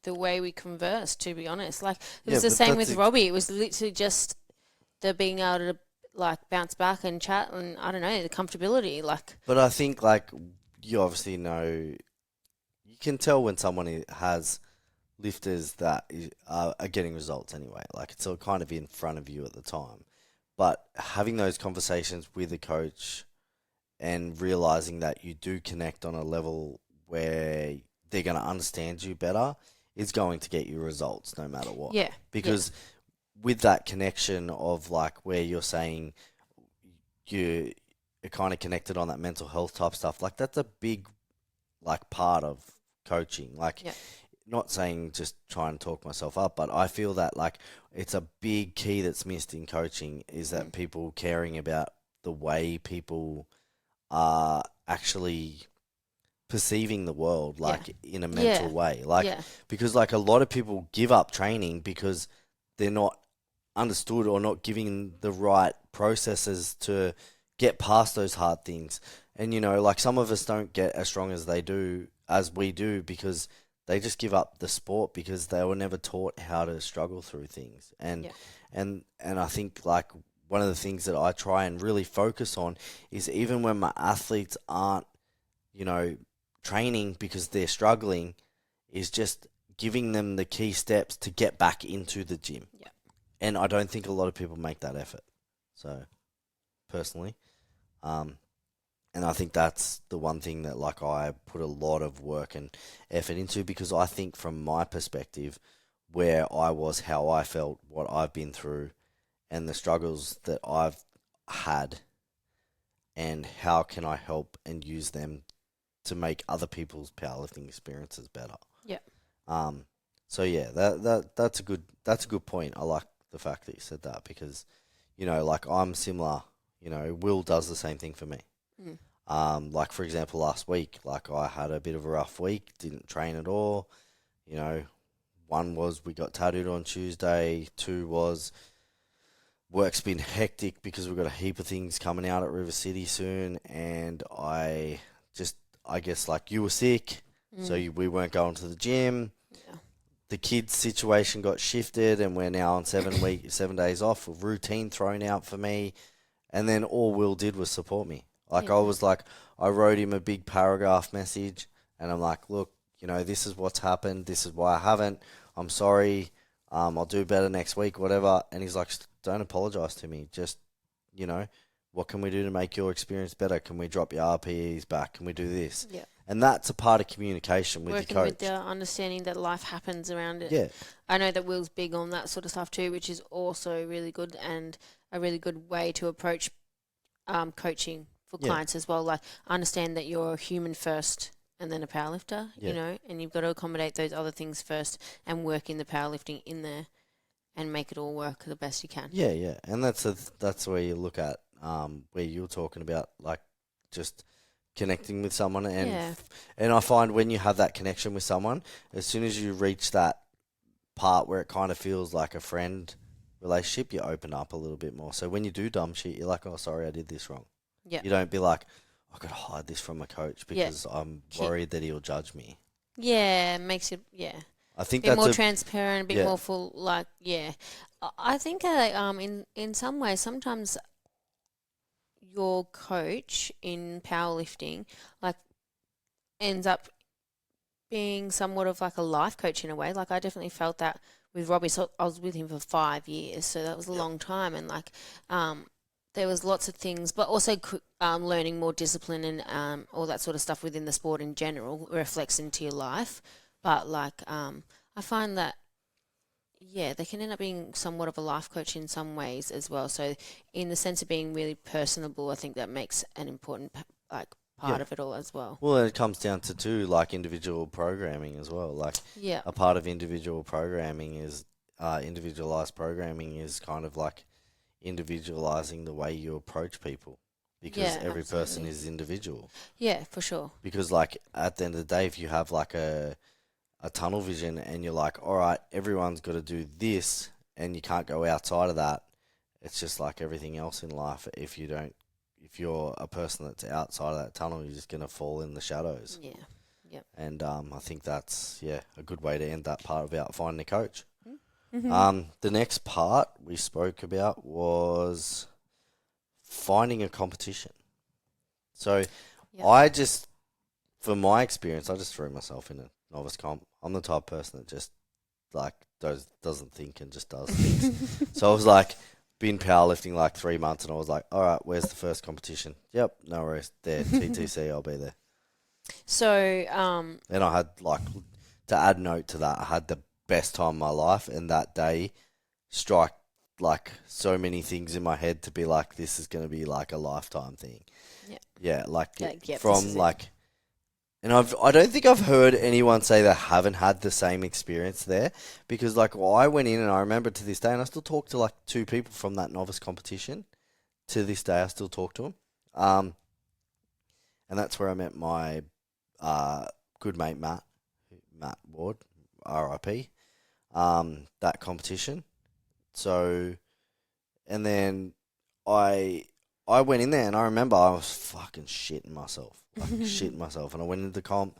the way we conversed, to be honest. Like it was the same with Robbie. It was literally just the being able to like bounce back and chat, and I don't know, the comfortability. Like, But I think like you obviously know, you can tell when someone has lifters that are getting results anyway. Like it's all kind of in front of you at the time. But having those conversations with a coach and realizing that you do connect on a level where they're going to understand you better is going to get you results no matter what. yeah, Because with that connection of like where you're saying you're kind of connected on that mental health type stuff, like that's a big like part of coaching. Like not saying just try and talk myself up, but I feel that like it's a big key that's missed in coaching is that people caring about the way people are actually perceiving the world, like in a mental way. Like because like a lot of people give up training because they're not understood or not giving the right processes to get past those hard things. And you know, like some of us don't get as strong as we do because they just give up the sport because they were never taught how to struggle through things. And I think like one of the things that I try and really focus on is even when my athletes aren't, you know, training because they're struggling, is just giving them the key steps to get back into the gym. Yeah. And I don't think a lot of people make that effort. So, personally, and I think that's the one thing that like I put a lot of work and effort into, because I think from my perspective, where I was, how I felt, what I've been through, and the struggles that I've had, and how can I help and use them to make other people's powerlifting experiences better. Yeah. So yeah, that's a good point. I like the fact that you said that because, you know, like I'm similar. You know, Will does the same thing for me. Like for example, last week, like I had a bit of a rough week, didn't train at all. You know, one was we got tattooed on Tuesday. 2 was work's been hectic because we've got a heap of things coming out at River City soon, and I guess like you were sick, so we weren't going to the gym. Yeah. The kids' situation got shifted, and we're now on 7 days off with routine thrown out for me. And then all Will did was support me. Like I was like, I wrote him a big paragraph message, and I'm like, look, you know, this is what's happened. This is why I haven't. I'm sorry. I'll do better next week, whatever. And he's like, don't apologize to me. Just, you know, what can we do to make your experience better? Can we drop your RPEs back? Can we do this? Yeah. And that's a part of communication with Working your coach. with the understanding that life happens around it. Yeah. I know that Will's big on that sort of stuff too, which is also really good and a really good way to approach coaching for clients as well. Like, understand that you're a human first and then a powerlifter, you know, and you've got to accommodate those other things first and work in the powerlifting in there and make it all work the best you can. Yeah, yeah. And that's where you look at where you're talking about, like, just connecting with someone. And I find when you have that connection with someone, as soon as you reach that part where it kind of feels like a friend relationship, you open up a little bit more. So when you do dumb shit, you're like, oh, sorry, I did this wrong. Yeah. You don't be like, I've got to hide this from my coach because I'm worried that he'll judge me. Yeah, makes it, I think be that's more transparent, a bit more full, like, I think in some ways, sometimes your coach in powerlifting, like, ends up being somewhat of like a life coach in a way. Like I definitely felt that with Robbie. So I was with him for 5 years, so that was a long time, and like there was lots of things, but also learning more discipline and all that sort of stuff within the sport in general reflects into your life. But like I find that yeah, they can end up being somewhat of a life coach in some ways as well. So in the sense of being really personable, I think that makes an important like part of it all as well. Well, it comes down to too, like individual programming as well. Like Yeah. a part of individual programming is individualized programming is kind of like individualizing the way you approach people, because every person is individual. Yeah, for sure. Because like at the end of the day, if you have like a tunnel vision and you're like, all right, everyone's got to do this and you can't go outside of that, it's just like everything else in life. If you're a person that's outside of that tunnel, you're just going to fall in the shadows. Yeah. Yep. And I think that's, a good way to end that part about finding a coach. Mm-hmm. The next part we spoke about was finding a competition. So for my experience, I just threw myself in a novice comp. I'm the type of person that just like doesn't think and just does things. So I was like, been powerlifting like 3 months, and I was like, all right, where's the first competition? Yep, no worries. There, TTC, I'll be there. So, and I had like, to add note to that, I had the best time of my life, and that day struck like so many things in my head to be like, this is going to be like a lifetime thing. Yeah, from like, and I don't think I've heard anyone say they haven't had the same experience there, because like I went in and I remember to this day, and I still talk to like 2 people from that novice competition. To this day, I still talk to them. And that's where I met my good mate Matt Ward, RIP. That competition. So, and then I went in there, and I remember I was fucking shitting myself. And I went into the comp,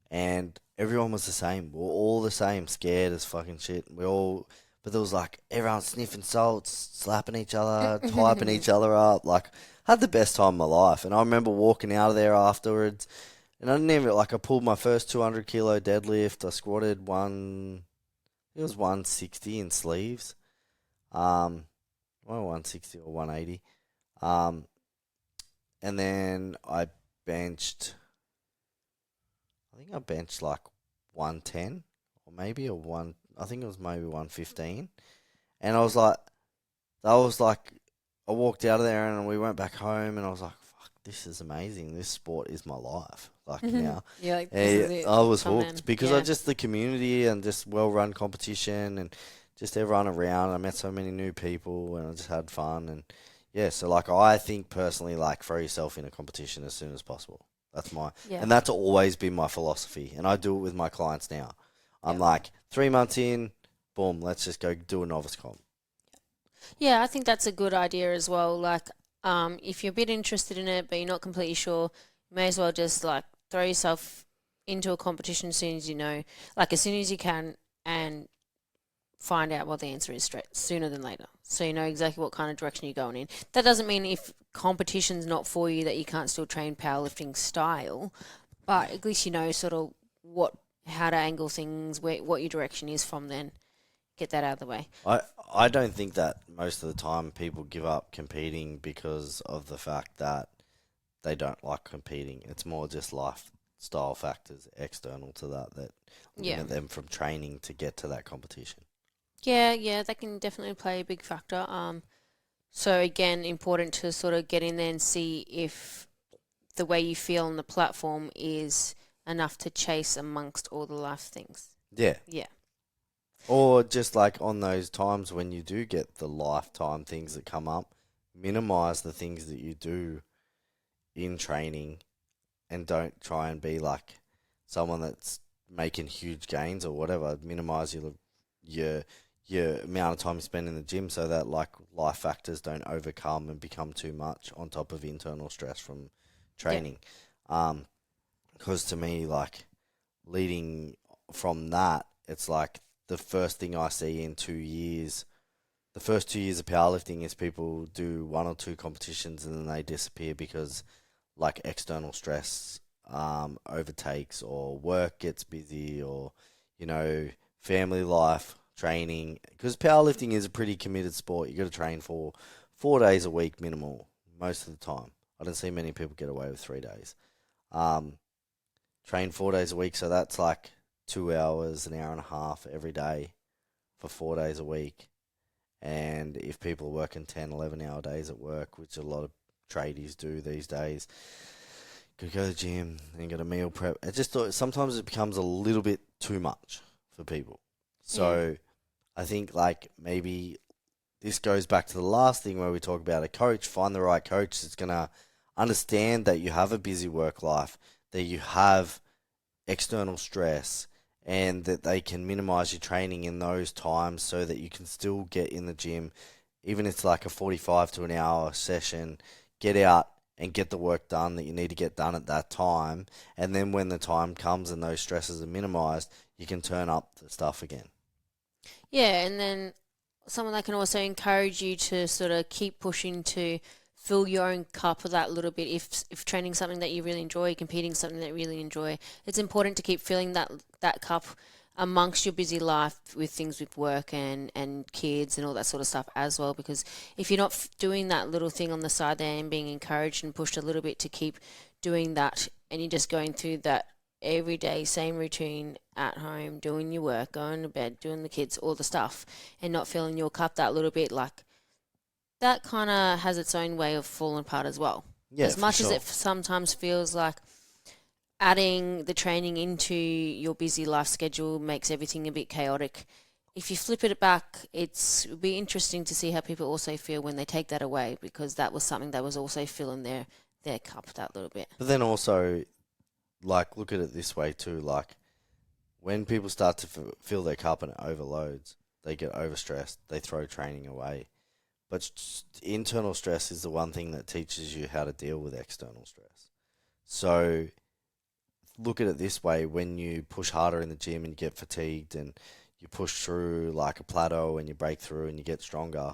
and everyone was the same. We were all the same, scared as fucking shit. But there was like everyone sniffing salts, slapping each other, hyping each other up. Like, had the best time of my life. And I remember walking out of there afterwards, and I didn't even, like, I pulled my first 200 kilo deadlift. I squatted 160 in sleeves. 160 or 180. And then I benched like 110 or maybe I think it was maybe 115. And I was like, I walked out of there and we went back home, and I was like, fuck, this is amazing. This sport is my life. Like now. Yeah, like this is it. I was hooked because I just, the community and just well-run competition and just everyone around. I met so many new people and I just had fun. And yeah, so like I think personally, like, throw yourself in a competition as soon as possible. That's and that's always been my philosophy. And I do it with my clients now. I'm like, 3 months in, boom, let's just go do a novice comp. Yeah, I think that's a good idea as well. Like, if you're a bit interested in it, but you're not completely sure, you may as well just like throw yourself into a competition as soon as you know, like as soon as you can, and find out what the answer is sooner than later. So you know exactly what kind of direction you're going in. That doesn't mean if competition's not for you that you can't still train powerlifting style, but at least you know sort of how to angle things, what your direction is from then. Get that out of the way. I don't think that most of the time people give up competing because of the fact that they don't like competing. It's more just lifestyle factors external to that limit them from training to get to that competition. Yeah, that can definitely play a big factor. So again, important to sort of get in there and see if the way you feel on the platform is enough to chase amongst all the life things. Yeah. Yeah. Or just like on those times when you do get the lifetime things that come up, minimize the things that you do in training and don't try and be like someone that's making huge gains or whatever. Minimize your amount of time you spend in the gym so that like life factors don't overcome and become too much on top of internal stress from training. Because to me, like, leading from that, it's like the first thing I see in 2 years, the first 2 years of powerlifting is people do 1 or 2 competitions and then they disappear because like external stress overtakes, or work gets busy, or, family life, training. Because powerlifting is a pretty committed sport. You got to train for 4 days a week minimal most of the time. I don't see many people get away with 3 days. Train 4 days a week, so that's like 2 hours, an hour and a half every day for 4 days a week. And if people are working 10, 11-hour days at work, which a lot of tradies do these days, could go to the gym and get a meal prep. I just thought sometimes it becomes a little bit too much for people. So I think like maybe this goes back to the last thing where we talk about a coach. Find the right coach that's going to understand that you have a busy work life, that you have external stress, and that they can minimize your training in those times so that you can still get in the gym, even if it's like a 45 to an hour session, get out and get the work done that you need to get done at that time. And then when the time comes and those stresses are minimized, you can turn up the stuff again. Yeah, and then someone that can also encourage you to sort of keep pushing to fill your own cup of that little bit. If training something that you really enjoy, competing something that you really enjoy, it's important to keep filling that cup amongst your busy life with things with work and kids and all that sort of stuff as well. Because if you're not doing that little thing on the side there and being encouraged and pushed a little bit to keep doing that, and you're just going through that every day, same routine at home, doing your work, going to bed, doing the kids, all the stuff, and not filling your cup that little bit, like that kind of has its own way of falling apart as well. Yeah, as much for as sure. it sometimes feels like adding the training into your busy life schedule makes everything a bit chaotic. If you flip it back, it'll be interesting to see how people also feel when they take that away, because that was something that was also filling their cup that little bit. But then also, like, look at it this way too. Like, when people start to fill their cup and it overloads, they get overstressed. They throw training away. But internal stress is the one thing that teaches you how to deal with external stress. So look at it this way. When you push harder in the gym and you get fatigued and you push through like a plateau and you break through and you get stronger,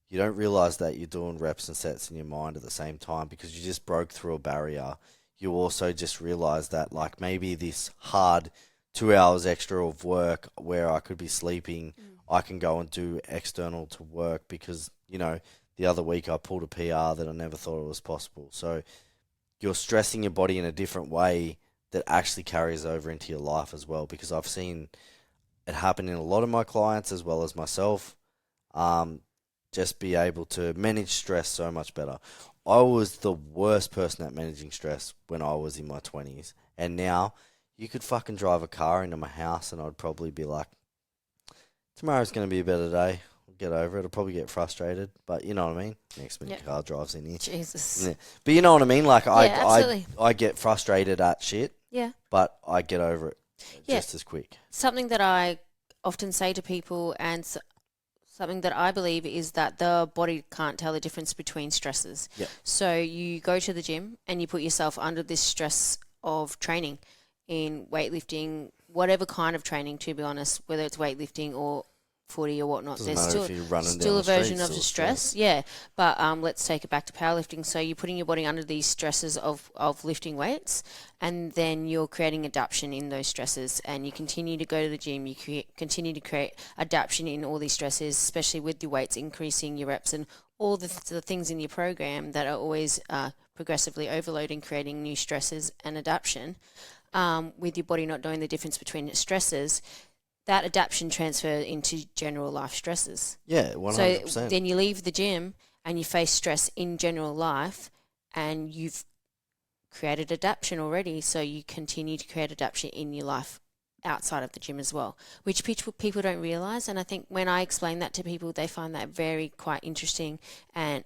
you don't realize that you're doing reps and sets in your mind at the same time because you just broke through a barrier. You also just realize that like maybe this hard 2 hours extra of work where I could be sleeping, I can go and do external to work because, the other week I pulled a PR that I never thought it was possible. So you're stressing your body in a different way that actually carries over into your life as well, because I've seen it happen in a lot of my clients as well as myself. Just be able to manage stress so much better. I was the worst person at managing stress when I was in my 20s. And now you could fucking drive a car into my house and I'd probably be like, tomorrow's going to be a better day. I'll get over it. I'll probably get frustrated. But you know what I mean? Next minute car drives in here. Jesus. Yeah. But you know what I mean? Like, absolutely. I get frustrated at shit. Yeah. But I get over it just as quick. Something that I often say to people, and something that I believe, is that the body can't tell the difference between stresses. Yep. So you go to the gym and you put yourself under this stress of training in weightlifting, whatever kind of training, to be honest, whether it's weightlifting or footy or whatnot. Doesn't There's matter if you're running still down a the version street, of the still stress. Yeah. But let's take it back to powerlifting. So you're putting your body under these stresses of lifting weights, and then you're creating adaptation in those stresses, and you continue to go to the gym. You continue to create adaptation in all these stresses, especially with your weights increasing, your reps, and all the things in your program that are always progressively overloading, creating new stresses and adaptation. With your body not knowing the difference between stresses, that adaptation transfers into general life stresses. Yeah, 100%. So then you leave the gym and you face stress in general life, and you've created adaptation already, so you continue to create adaptation in your life outside of the gym as well, which people don't realise. And I think when I explain that to people, they find that quite interesting and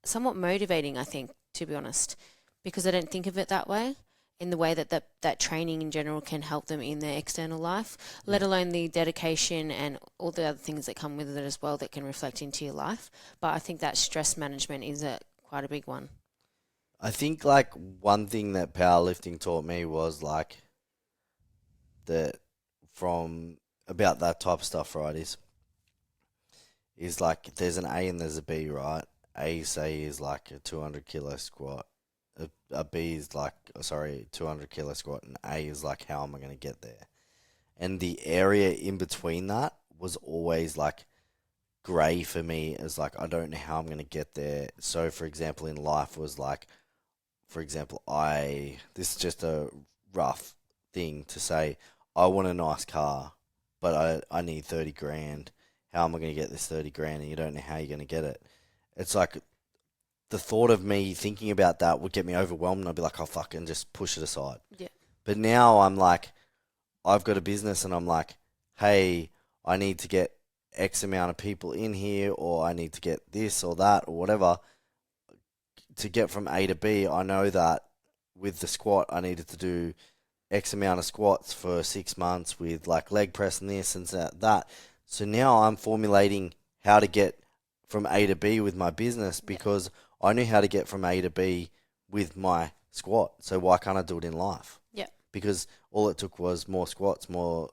somewhat motivating, I think, to be honest, because I don't think of it that way, in the way that training in general can help them in their external life, let alone the dedication and all the other things that come with it as well that can reflect into your life. But I think that stress management is quite a big one. I think like one thing that powerlifting taught me was like that from about that type of stuff, right, is like there's an A and there's a B, right? A, say, is like a 200 kilo squat. a B is like, 200 kilo squat, and A is like, how am I going to get there? And the area in between that was always like grey for me, as like, I don't know how I'm going to get there. So, for example, in life was like, for example, this is just a rough thing to say, I want a nice car, but I need 30 grand. How am I going to get this 30 grand? And you don't know how you're going to get it. It's like the thought of me thinking about that would get me overwhelmed, and I'd be like, oh, fuck, and just push it aside. Yeah. But now I'm like, I've got a business, and I'm like, hey, I need to get X amount of people in here, or I need to get this or that or whatever. To get from A to B, I know that with the squat, I needed to do X amount of squats for 6 months with like leg press and this and that. So now I'm formulating how to get from A to B with my business, because I knew how to get from A to B with my squat. So why can't I do it in life? Yeah. Because all it took was more squats, more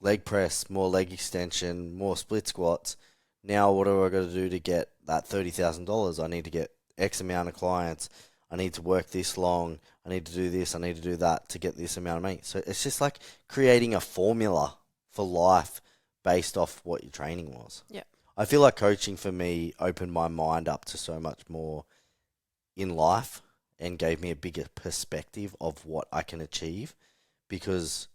leg press, more leg extension, more split squats. Now what do I got to do to get that $30,000? I need to get X amount of clients. I need to work this long. I need to do this. I need to do that to get this amount of money. So it's just like creating a formula for life based off what your training was. Yeah. I feel like coaching for me opened my mind up to so much more in life and gave me a bigger perspective of what I can achieve, because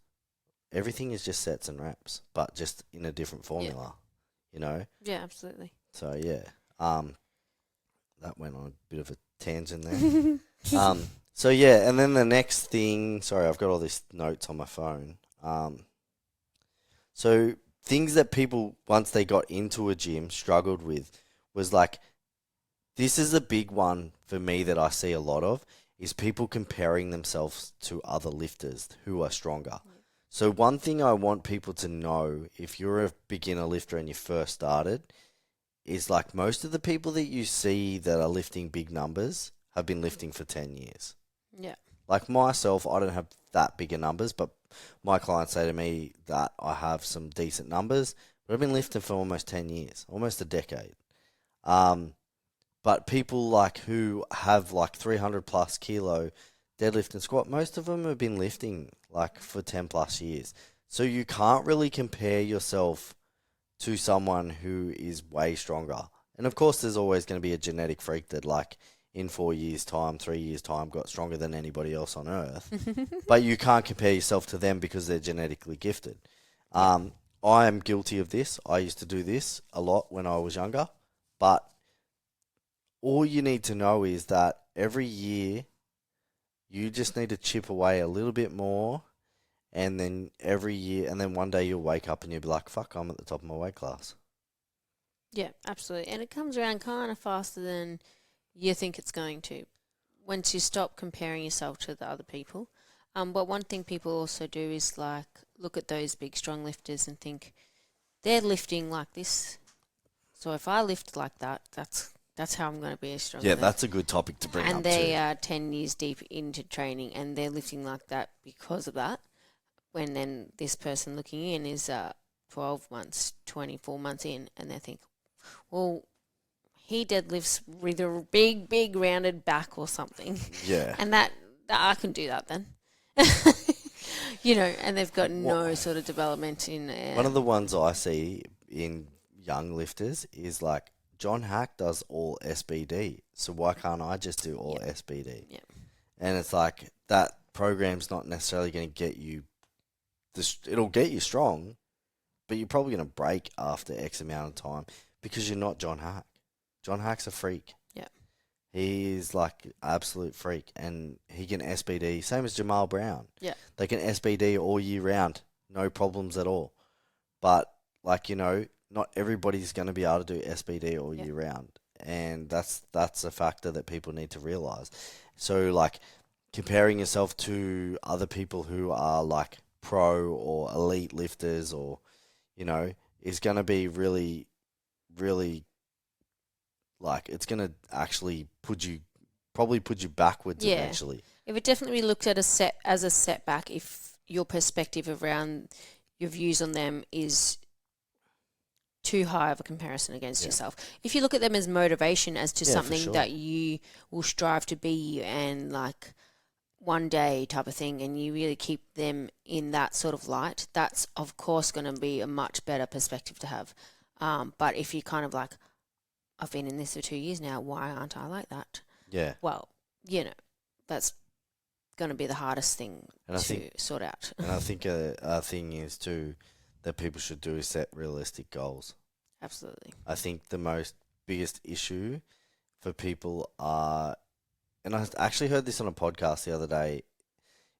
everything is just sets and reps, but just in a different formula, you know? Yeah, absolutely. So, yeah, that went on a bit of a tangent there. So, yeah, and then the next thing, sorry, I've got all these notes on my phone. So things that people, once they got into a gym, struggled with was like, this is a big one for me that I see a lot of, is people comparing themselves to other lifters who are stronger. Yeah. So one thing I want people to know, if you're a beginner lifter and you first started, is like most of the people that you see that are lifting big numbers have been lifting for 10 years. Yeah. Like myself, I don't have that bigger numbers, but my clients say to me that I have some decent numbers, but I've been lifting for almost 10 years, almost a decade. But people like who have like 300 plus kilo deadlift and squat, most of them have been lifting like for 10 plus years. So you can't really compare yourself to someone who is way stronger. And of course, there's always going to be a genetic freak that like in 4 years' time, 3 years' time, got stronger than anybody else on earth. But you can't compare yourself to them because they're genetically gifted. I am guilty of this. I used to do this a lot when I was younger. But all you need to know is that every year you just need to chip away a little bit more, and then every year, and then one day you'll wake up and you'll be like, fuck, I'm at the top of my weight class. Yeah, absolutely. And it comes around kind of faster than you think it's going to once you stop comparing yourself to the other people. But one thing people also do is like look at those big strong lifters and think they're lifting like this. So if I lift like that, that's how I'm going to be as strong. Yeah, that's a good topic to bring up and they are 10 years deep into training and they're lifting like that because of that. When then this person looking in is 12 months, 24 months in, and they think, well, he deadlifts with a big rounded back or something. Yeah. And that I can do that then. You know, and they've got no sort of development in one of the ones I see in young lifters is like, John Hack does all SBD, so why can't I just do all SBD? Yeah. And it's like, that program's not necessarily going to get you, it'll get you strong, but you're probably going to break after X amount of time because you're not John Hack. John Hack's a freak. Yeah. He's like absolute freak, and he can SBD, same as Jamal Brown. Yeah. They can SBD all year round, no problems at all. But like, you know, not everybody's going to be able to do SBD all year round, and that's a factor that people need to realize. So like comparing yourself to other people who are like pro or elite lifters, or you know, is going to be really, really like, it's going to actually put you backwards eventually. It would definitely be looked at as a setback if your perspective around your views on them is too high of a comparison against yourself. If you look at them as motivation as to something that you will strive to be and like one day type of thing, and you really keep them in that sort of light, that's of course going to be a much better perspective to have. But if you kind of like, I've been in this for 2 years now, why aren't I like that? Yeah. Well, that's going to be the hardest thing sort out. And I think a thing is too that people should do is set realistic goals. Absolutely. I think the biggest issue for people are, and I actually heard this on a podcast the other day,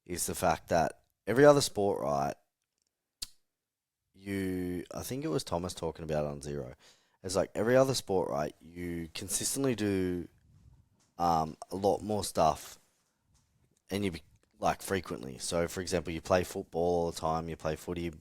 is the fact that every other sport, right, I think it was Thomas talking about it on Zero. It's like every other sport, right, you consistently do a lot more stuff and frequently. So, for example, you play football all the time, you play footy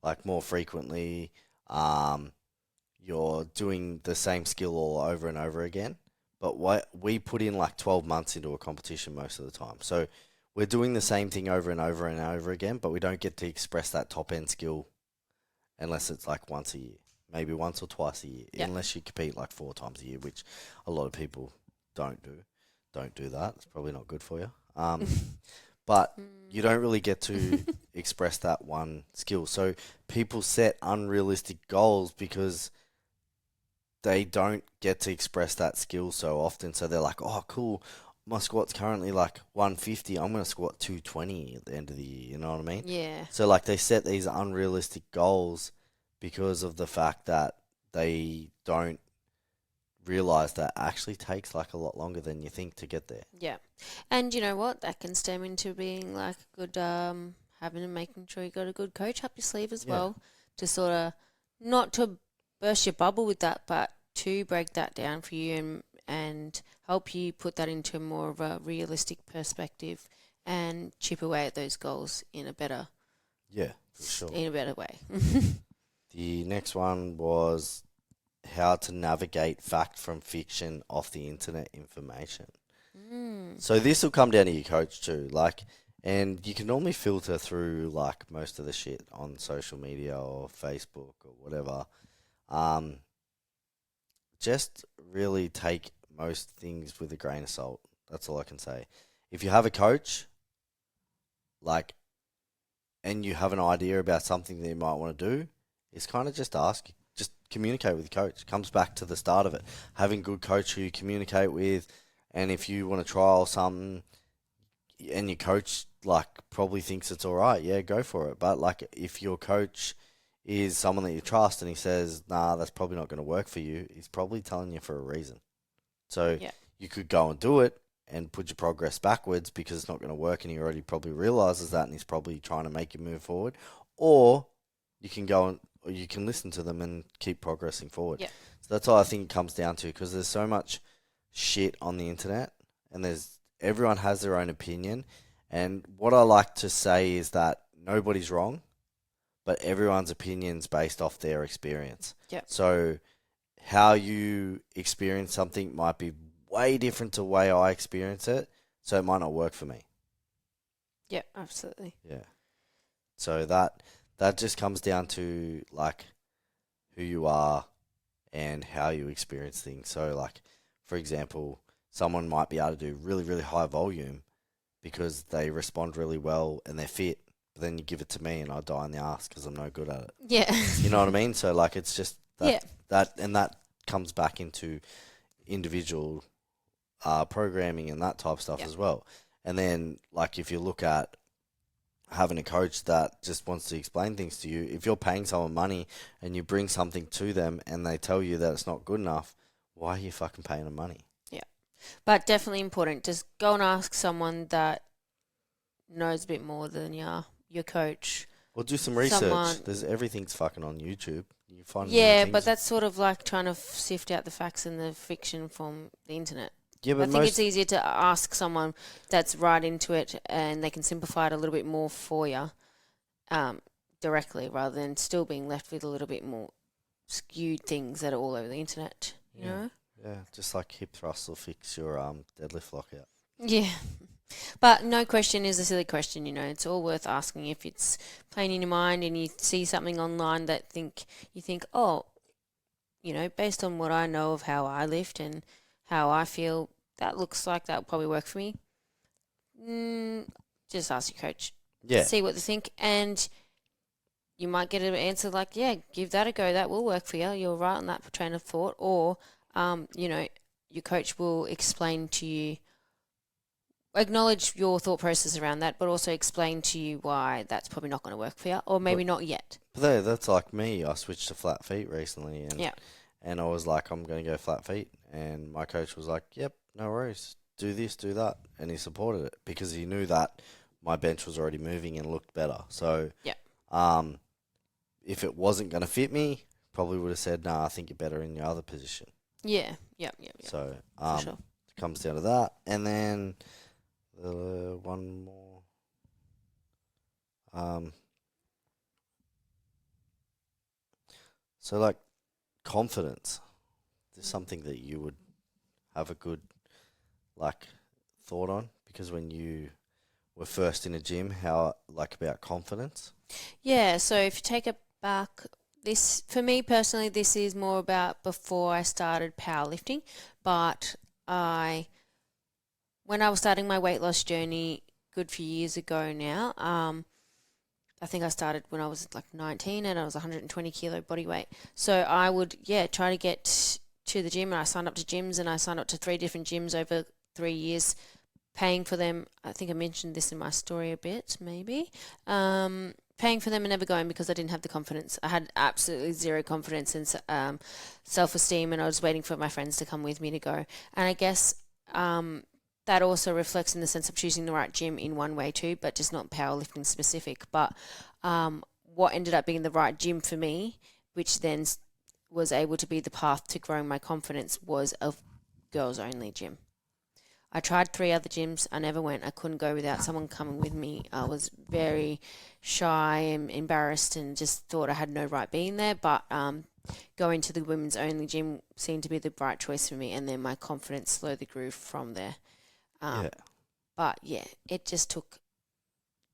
like more frequently, you're doing the same skill all over and over again. But we put in like 12 months into a competition most of the time. So we're doing the same thing over and over and over again, but we don't get to express that top-end skill unless it's like once a year, maybe once or twice a year, unless you compete like 4 times a year, which a lot of people don't do. Don't do that. It's probably not good for you. But you don't really get to express that one skill. So people set unrealistic goals because they don't get to express that skill so often. So they're like, oh, cool, my squat's currently like 150. I'm going to squat 220 at the end of the year. You know what I mean? Yeah. So like they set these unrealistic goals because of the fact that they don't realize that actually takes like a lot longer than you think to get there. Yeah. And you know what? That can stem into being like good, having and making sure you got a good coach up your sleeve as well to sort of, not to burst your bubble with that, but to break that down for you and help you put that into more of a realistic perspective and chip away at those goals in a better, for sure, in a better way. The next one was how to navigate fact from fiction off the internet information. So this will come down to your coach too, and you can normally filter through like most of the shit on social media or Facebook or whatever. Just really take most things with a grain of salt. That's all I can say. If you have a coach, and you have an idea about something that you might want to do, it's kind of just communicate with your coach. It comes back to the start of it. Having a good coach who you communicate with, and if you want to trial something and your coach probably thinks it's all right, go for it. But if your coach is someone that you trust and he says, nah, that's probably not going to work for you, he's probably telling you for a reason. So you could go and do it and put your progress backwards because it's not going to work, and he already probably realizes that and he's probably trying to make you move forward. Or you can or you can listen to them and keep progressing forward. Yeah. So that's all I think it comes down to, because there's so much shit on the internet and everyone has their own opinion. And what I like to say is that nobody's wrong, but everyone's opinion's based off their experience. Yeah. So how you experience something might be way different to the way I experience it, so it might not work for me. Yeah, absolutely. Yeah. So that just comes down to who you are and how you experience things. So for example, someone might be able to do really, really high volume because they respond really well and they're fit, but then you give it to me and I die in the ass because I'm no good at it. Yeah. You know what I mean? So it's just that comes back into individual programming and that type of stuff as well. And then if you look at having a coach that just wants to explain things to you, if you're paying someone money and you bring something to them and they tell you that it's not good enough, why are you fucking paying them money? Yeah. But definitely important. Just go and ask someone that knows a bit more than your coach. Or do some research. Everything's fucking on YouTube. You find but that's sort of like trying to sift out the facts and the fiction from the internet. Yeah, but I think it's easier to ask someone that's right into it and they can simplify it a little bit more for you directly, rather than still being left with a little bit more skewed things that are all over the internet, you know? Yeah, just like hip thrust will fix your deadlift lockout. Yeah. But no question is a silly question, It's all worth asking if it's playing in your mind and you see something online that you think, oh, based on what I know of how I lift and how I feel, that looks like that will probably work for me. Just ask your coach. Yeah. See what they think, and you might get an answer like, yeah, give that a go. That will work for you. You're right on that train of thought. Or, your coach will explain to you, acknowledge your thought process around that, but also explain to you why that's probably not going to work for you, or maybe not yet. But that's like me. I switched to flat feet recently, and I was like, I'm going to go flat feet. And my coach was like, yep, no worries. Do this, do that. And he supported it because he knew that my bench was already moving and looked better. So, if it wasn't going to fit me, probably would have said, nah, I think you're better in your other position. Yeah. So, For sure. it comes down to that. And then one more. So, like, confidence. Is something that you would have a good, thought on? Because when you were first in a gym, how, about confidence? Yeah, so if you take it back, this, for me personally, this is more about before I started powerlifting, but when I was starting my weight loss journey good few years ago now, I think I started when I was 19 and I was 120 kilo body weight. So I would, try to get to the gym, and I signed up to gyms, and I signed up to 3 different gyms over 3 years, paying for them. I think I mentioned this in my story a bit, maybe. Paying for them and never going because I didn't have the confidence. I had absolutely zero confidence and self-esteem, and I was waiting for my friends to come with me to go. And I guess that also reflects in the sense of choosing the right gym in one way too, but just not powerlifting specific. But what ended up being the right gym for me, which then was able to be the path to growing my confidence, was a girls-only gym. I tried 3 other gyms. I never went. I couldn't go without someone coming with me. I was very shy and embarrassed and just thought I had no right being there. But going to the women's only gym seemed to be the right choice for me. And then my confidence slowly grew from there. But, it just took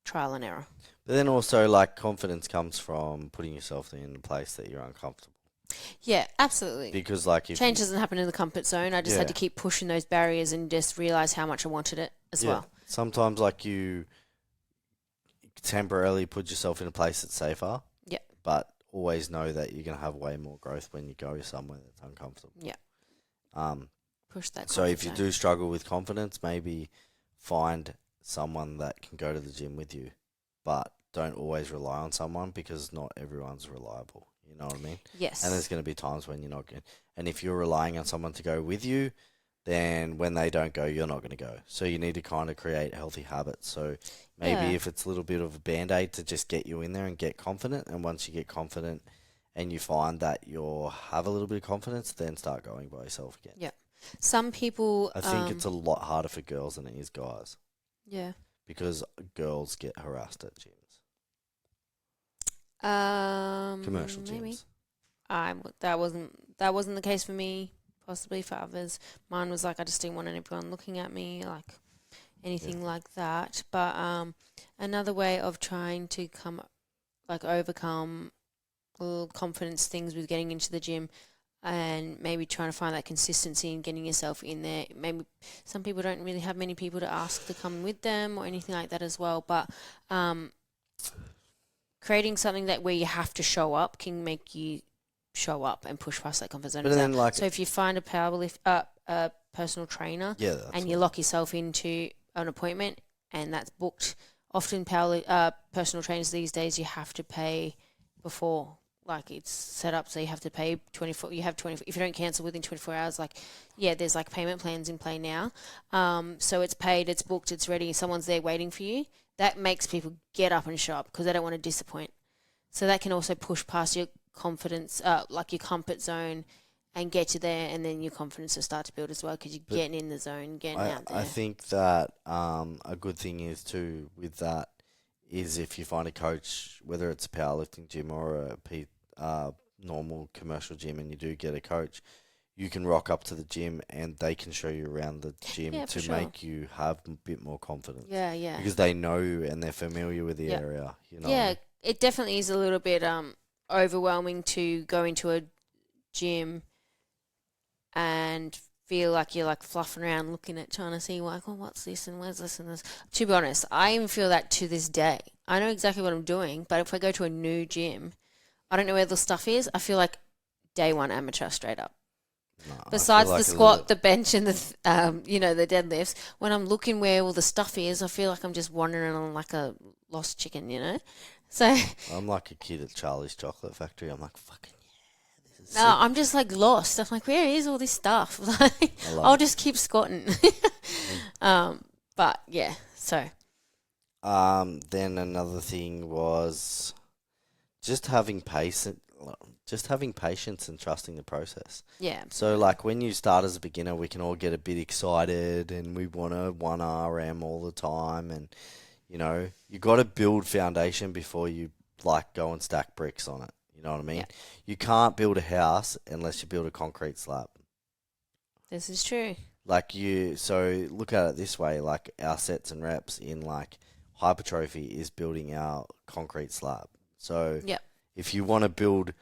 trial and error. But then also, confidence comes from putting yourself in a place that you're uncomfortable. Yeah, absolutely. Because, if change doesn't happen in the comfort zone. I just had to keep pushing those barriers and just realize how much I wanted it as well. Sometimes, you temporarily put yourself in a place that's safer. Yeah. But always know that you're going to have way more growth when you go somewhere that's uncomfortable. Yeah. Push that. So if you do struggle with confidence, maybe find someone that can go to the gym with you, but don't always rely on someone because not everyone's reliable. You know what I mean? Yes. And there's going to be times when you're not going. And if you're relying on someone to go with you, then when they don't go, you're not going to go. So you need to kind of create healthy habits. So maybe if it's a little bit of a Band-Aid to just get you in there and get confident. And once you get confident and you find that you have a little bit of confidence, then start going by yourself again. Yeah. Some people... I think it's a lot harder for girls than it is guys. Yeah. Because girls get harassed at gyms. Commercial maybe. gyms. That wasn't the case for me. Possibly for others. Mine was I just didn't want anyone looking at me, anything like that. But another way of trying to overcome confidence things with getting into the gym, and maybe trying to find that consistency in getting yourself in there. Maybe some people don't really have many people to ask to come with them or anything like that as well. But creating something where you have to show up can make you show up and push past that comfort zone. But then, so if you find a personal trainer and you lock yourself into an appointment and that's booked, often personal trainers these days you have to pay before. It's set up so you have to pay 24. You have 24. If you don't cancel within 24 hours, there's payment plans in play now. So it's paid, it's booked, it's ready. Someone's there waiting for you. That makes people get up and show up because they don't want to disappoint. So that can also push past your confidence, your comfort zone, and get you there, and then your confidence will start to build as well because you're getting in the zone, getting out there. I think that a good thing is too with that is if you find a coach, whether it's a powerlifting gym or a normal commercial gym, and you do get a coach, you can rock up to the gym and they can show you around the gym to make you have a bit more confidence. Yeah, yeah. Because they know you and they're familiar with the area. You know. Yeah, it definitely is a little bit overwhelming to go into a gym and feel like you're like fluffing around looking at trying to see like, oh, what's this and where's this and this. To be honest, I even feel that to this day. I know exactly what I'm doing, but if I go to a new gym, I don't know where the stuff is. I feel like day one amateur straight up. No, Besides like the squat, the bench, and the the deadlifts, when I'm looking where all the stuff is, I feel like I'm just wandering on like a lost chicken, So I'm like a kid at Charlie's Chocolate Factory. I'm like, fucking yeah, this is no, sick. I'm just like lost. I'm like, where is all this stuff? Like, I'll just keep squatting. But yeah, so. Then another thing was just having patience and trusting the process. Yeah. So like when you start as a beginner, we can all get a bit excited and we want to 1 RM all the time, and you got to build foundation before you like go and stack bricks on it. You know what I mean? Yeah. You can't build a house unless you build a concrete slab. This is true. So look at it this way, like our sets and reps in like hypertrophy is building our concrete slab. So if you want to build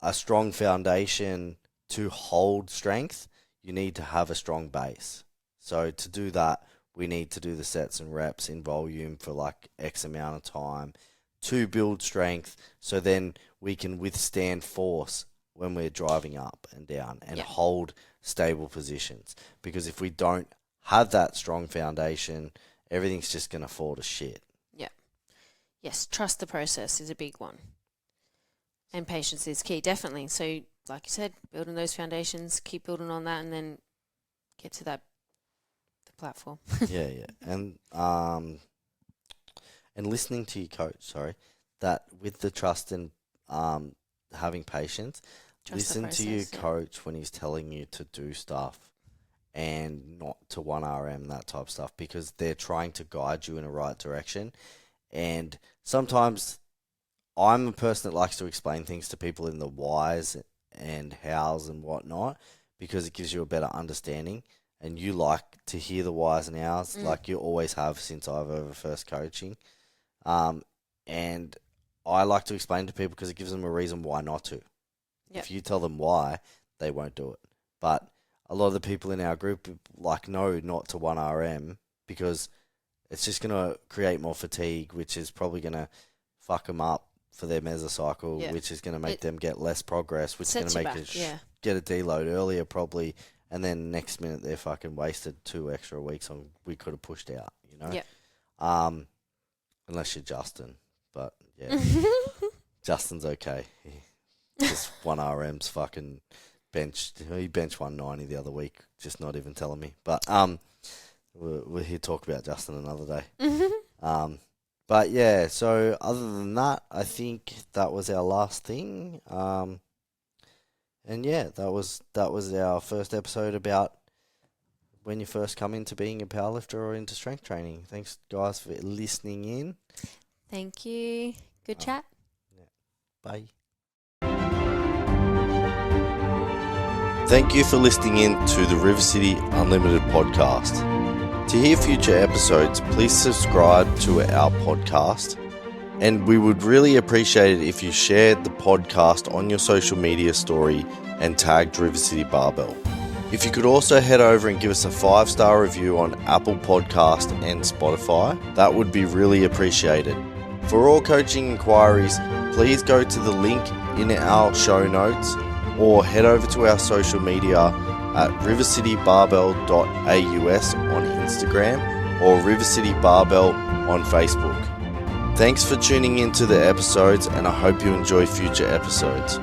a strong foundation to hold strength, you need to have a strong base. So to do that, we need to do the sets and reps in volume for like X amount of time to build strength, so then we can withstand force when we're driving up and down and hold stable positions. Because if we don't have that strong foundation, everything's just going to fall to shit. Yeah. Yes, trust the process is a big one. And patience is key, definitely. So, like you said, building those foundations, keep building on that, and then get to the platform. Yeah. And listening to your coach, that with the trust and having patience, listen to your coach when he's telling you to do stuff and not to 1 RM, that type of stuff, because they're trying to guide you in a right direction. And sometimes I'm a person that likes to explain things to people in the whys and hows and whatnot, because it gives you a better understanding. And you like to hear the whys and hows, like you always have since I've ever first coaching. And I like to explain to people because it gives them a reason why not to. Yep. If you tell them why, they won't do it. But a lot of the people in our group know not to 1 RM because it's just going to create more fatigue, which is probably going to fuck them up for their mesocycle, which is going to make them get less progress, which is going to make them get a deload earlier probably, and then next minute they're fucking wasted 2 extra weeks on we could have pushed out, Yep. Unless you're Justin, but yeah, Justin's okay. Just 1 RM's fucking benched. He benched 190 the other week, just not even telling me. But we're here to talk about Justin another day. But yeah, so other than that, I think that was our last thing. And yeah, that was our first episode about when you first come into being a powerlifter or into strength training. Thanks, guys, for listening in. Thank you. Good chat. Yeah. Bye. Thank you for listening in to the River City Unlimited podcast. To hear future episodes, please subscribe to our podcast. And we would really appreciate it if you shared the podcast on your social media story and tagged River City Barbell. If you could also head over and give us a 5-star review on Apple Podcast and Spotify, that would be really appreciated. For all coaching inquiries, please go to the link in our show notes or head over to our social media at rivercitybarbell.aus on Instagram or River City Barbell on Facebook. Thanks for tuning into the episodes, and I hope you enjoy future episodes.